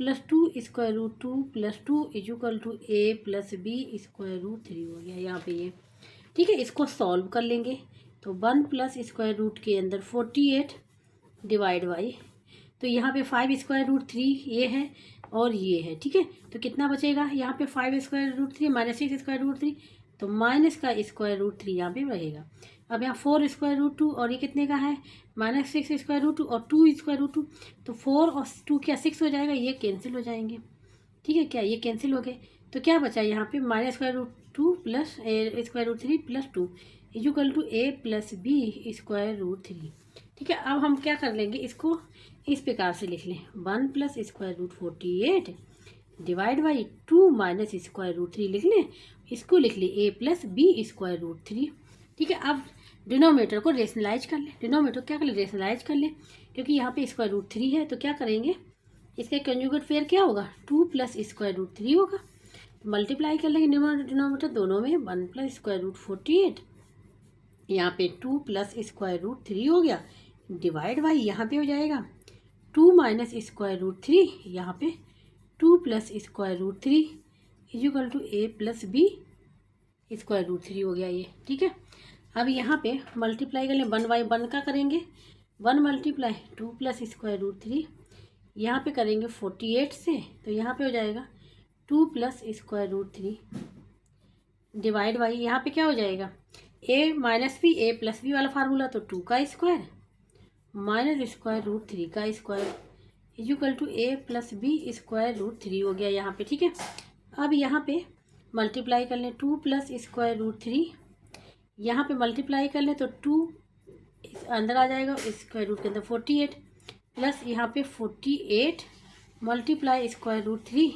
plus 2 square root 2 plus 2 equal to a plus B square root 3 हो गया यहाँ पे ये, ठीक है। इसको सॉल्व कर लेंगे, तो 1 प्लस स्क्वायर रूट के अंदर 48 डिवाइड बाई, तो यहाँ पे 5 स्क्वायर रूट 3 ये है और ये है, ठीक है। तो कितना बचेगा यहाँ पे 5 square root 3 minus 6 square root 3, तो माइनस का स्क्वायर रूट 3 यहाँ पे रहेगा। अब यहाँ 4 स्क्वायर रूट 2 और ये कितने का है माइनस 6 स्क्वायर रूट 2 और 2 स्क्वायर रूट 2, तो 4 और 2 क्या 6 हो जाएगा, ये कैंसिल हो जाएंगे, ठीक है। क्या ये कैंसिल हो गए, तो क्या बचा यहाँ पे -√2 प्लस A√3 + 2 = A+B²√3। ठीक है, अब हम क्या कर लेंगे, इसको इस प्रकार से लिख लें, 1 + √48 डिवाइड बाई 2 - √3 लिख लें। इसको लिख लें A+B²√3। ठीक है, अब डिनोमिनेटर को रेशनलाइज कर लें। डिनोमिनेटर क्या कर लें, रेशनलाइज कर लें, क्योंकि यहाँ पे √3 है। तो क्या करेंगे, इसका कंजुगेट पेयर क्या होगा, 2 + √3 होगा। मल्टीप्लाई कर लेंगे डिनोमिनेटर दोनों में, 1 + √48 यहाँ पे 2 + √3 हो गया, डिवाइड बाई यहाँ पे हो जाएगा 2 - √3 यहाँ पे 2 + √3 = A+B²√3 हो गया ये। ठीक है, अब यहाँ पे मल्टीप्लाई कर लें, 1/1 का करेंगे, 1 × 2 + √3 यहाँ पे करेंगे 48 से, तो यहाँ पे हो जाएगा 2 + √3 डिवाइड बाई यहाँ पे क्या हो जाएगा, A-B A+B वाला फार्मूला, तो 2 का स्क्वायर -√3 का स्क्वायर = A+B²√3 हो गया यहाँ पे। ठीक है, अब यहाँ पे मल्टीप्लाई कर लें, 2 + √3 यहाँ पे मल्टीप्लाई कर लें तो 2 अंदर आ जाएगा, स्क्वायर रूट के अंदर 48 प्लस यहाँ पे 48 मल्टीप्लाई √3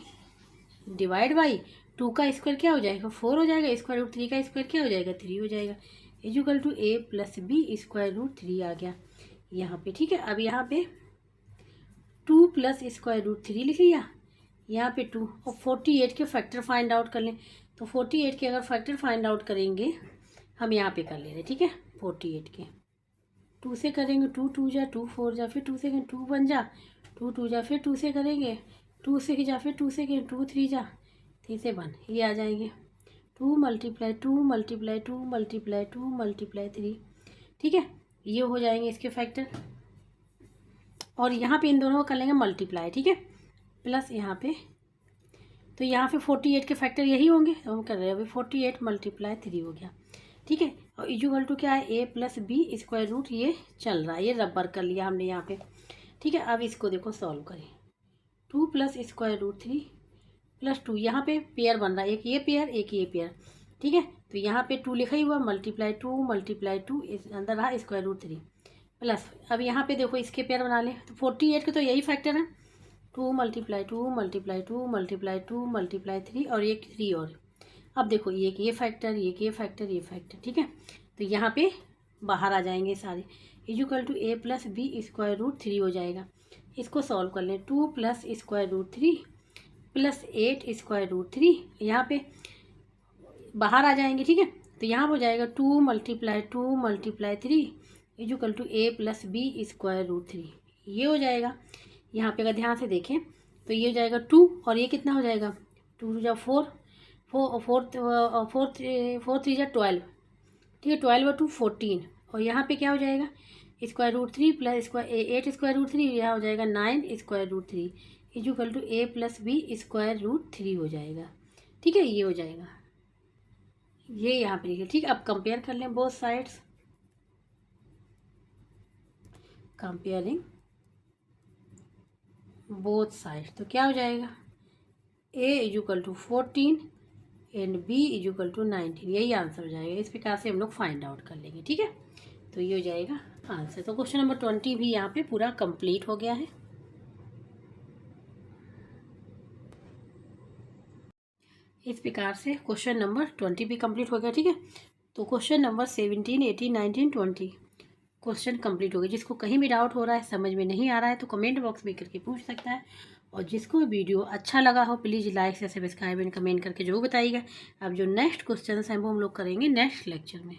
डिवाइड बाई 2 का स्क्वायर क्या हो जाएगा, 4 हो जाएगा, √3 का स्क्वायर क्या हो जाएगा, 3 हो जाएगा, = A+B²√3 आ गया यहाँ पे। ठीक है, अब यहाँ पे 2 + √3 लिख लिया, यहाँ पे 2 और 48 के फैक्टर फाइंड आउट कर लें। तो 48 के अगर फैक्टर फाइंड आउट करेंगे, हम यहाँ पे कर ले रहे, ठीक है, 48 के 2 से करेंगे, 2 2 जा 2 4 जा, फिर 2 से 2 1 जा, 2 2 जा, फिर 2 से करेंगे, 2 से जा, फिर 2 से 2 3 जा, 3 से 1, ये आ जाएंगे 2 × 2 × 2 × 2 × 3। ठीक है, ये हो जाएंगे इसके फैक्टर, और यहाँ पे इन दोनों को कर लेंगे मल्टीप्लाई। ठीक है, प्लस यहाँ पे, तो यहाँ पे 48 के फैक्टर यही होंगे, तो हम कर रहे हैं अभी 48 × 3 हो गया। ठीक है, और = क्या है, A+B² ये चल रहा है, ये रबर कर लिया हमने यहाँ पे। ठीक है, अब इसको देखो सॉल्व करें, 2 + √3 + 2 यहाँ पे पेयर बन रहा है, एक ये पेयर एक ये पेयर। ठीक है, तो यहाँ पे 2 लिखा ही हुआ, × 2 इस अंदर रहा √3 प्लस, अब यहाँ पे देखो इसके पेयर बना लें, तो 48 के तो यही फैक्टर है, 2 × 2 × 2 × 2 × 3 और एक 3 और। अब देखो ये फैक्टर, ये फैक्टर, ये फैक्टर। ठीक है, तो यहाँ पे बाहर आ जाएंगे सारे, = A+B² हो जाएगा। इसको सॉल्व कर लें, 2 + √3 + 8 √3 यहाँ पे बाहर आ जाएंगे। ठीक है, तो यहाँ पर हो जाएगा 2 × 2 × 3 = A+B²√3 ये हो जाएगा। यहाँ पे अगर ध्यान से देखें तो ये हो जाएगा 2 और ये कितना हो जाएगा, 2 × 4 4 3 × 12। ठीक है, 12 और 2 14, और यहाँ पे क्या हो जाएगा, √3 + 8 √3 यहाँ हो जाएगा 9 √3 = A+B²√3 हो जाएगा। ठीक है, ये हो जाएगा, ये यहाँ पे लिखिए। ठीक, अब कंपेयर कर लें both sides, comparing both side, तो क्या हो जाएगा, A = 14 एंड B = 19, यही आंसर हो जाएगा। इस प्रकार से हम लोग फाइंड आउट कर लेंगे। ठीक है, तो ये हो जाएगा आंसर। तो क्वेश्चन नंबर 20 भी यहाँ पे पूरा कंप्लीट हो गया है। इस प्रकार से क्वेश्चन नंबर 20 भी कंप्लीट हो गया। ठीक है, तो क्वेश्चन नंबर 17 18 19 20 क्वेश्चन कंप्लीट हो गए। जिसको कहीं भी डाउट हो रहा है, समझ में नहीं आ रहा है, तो कमेंट बॉक्स में करके पूछ सकता है। और जिसको वीडियो अच्छा लगा हो, प्लीज़ लाइक से सब्सक्राइब एंड कमेंट करके जरूर बताइएगा। अब जो नेक्स्ट क्वेश्चन हैं वो हम लोग करेंगे नेक्स्ट लेक्चर में।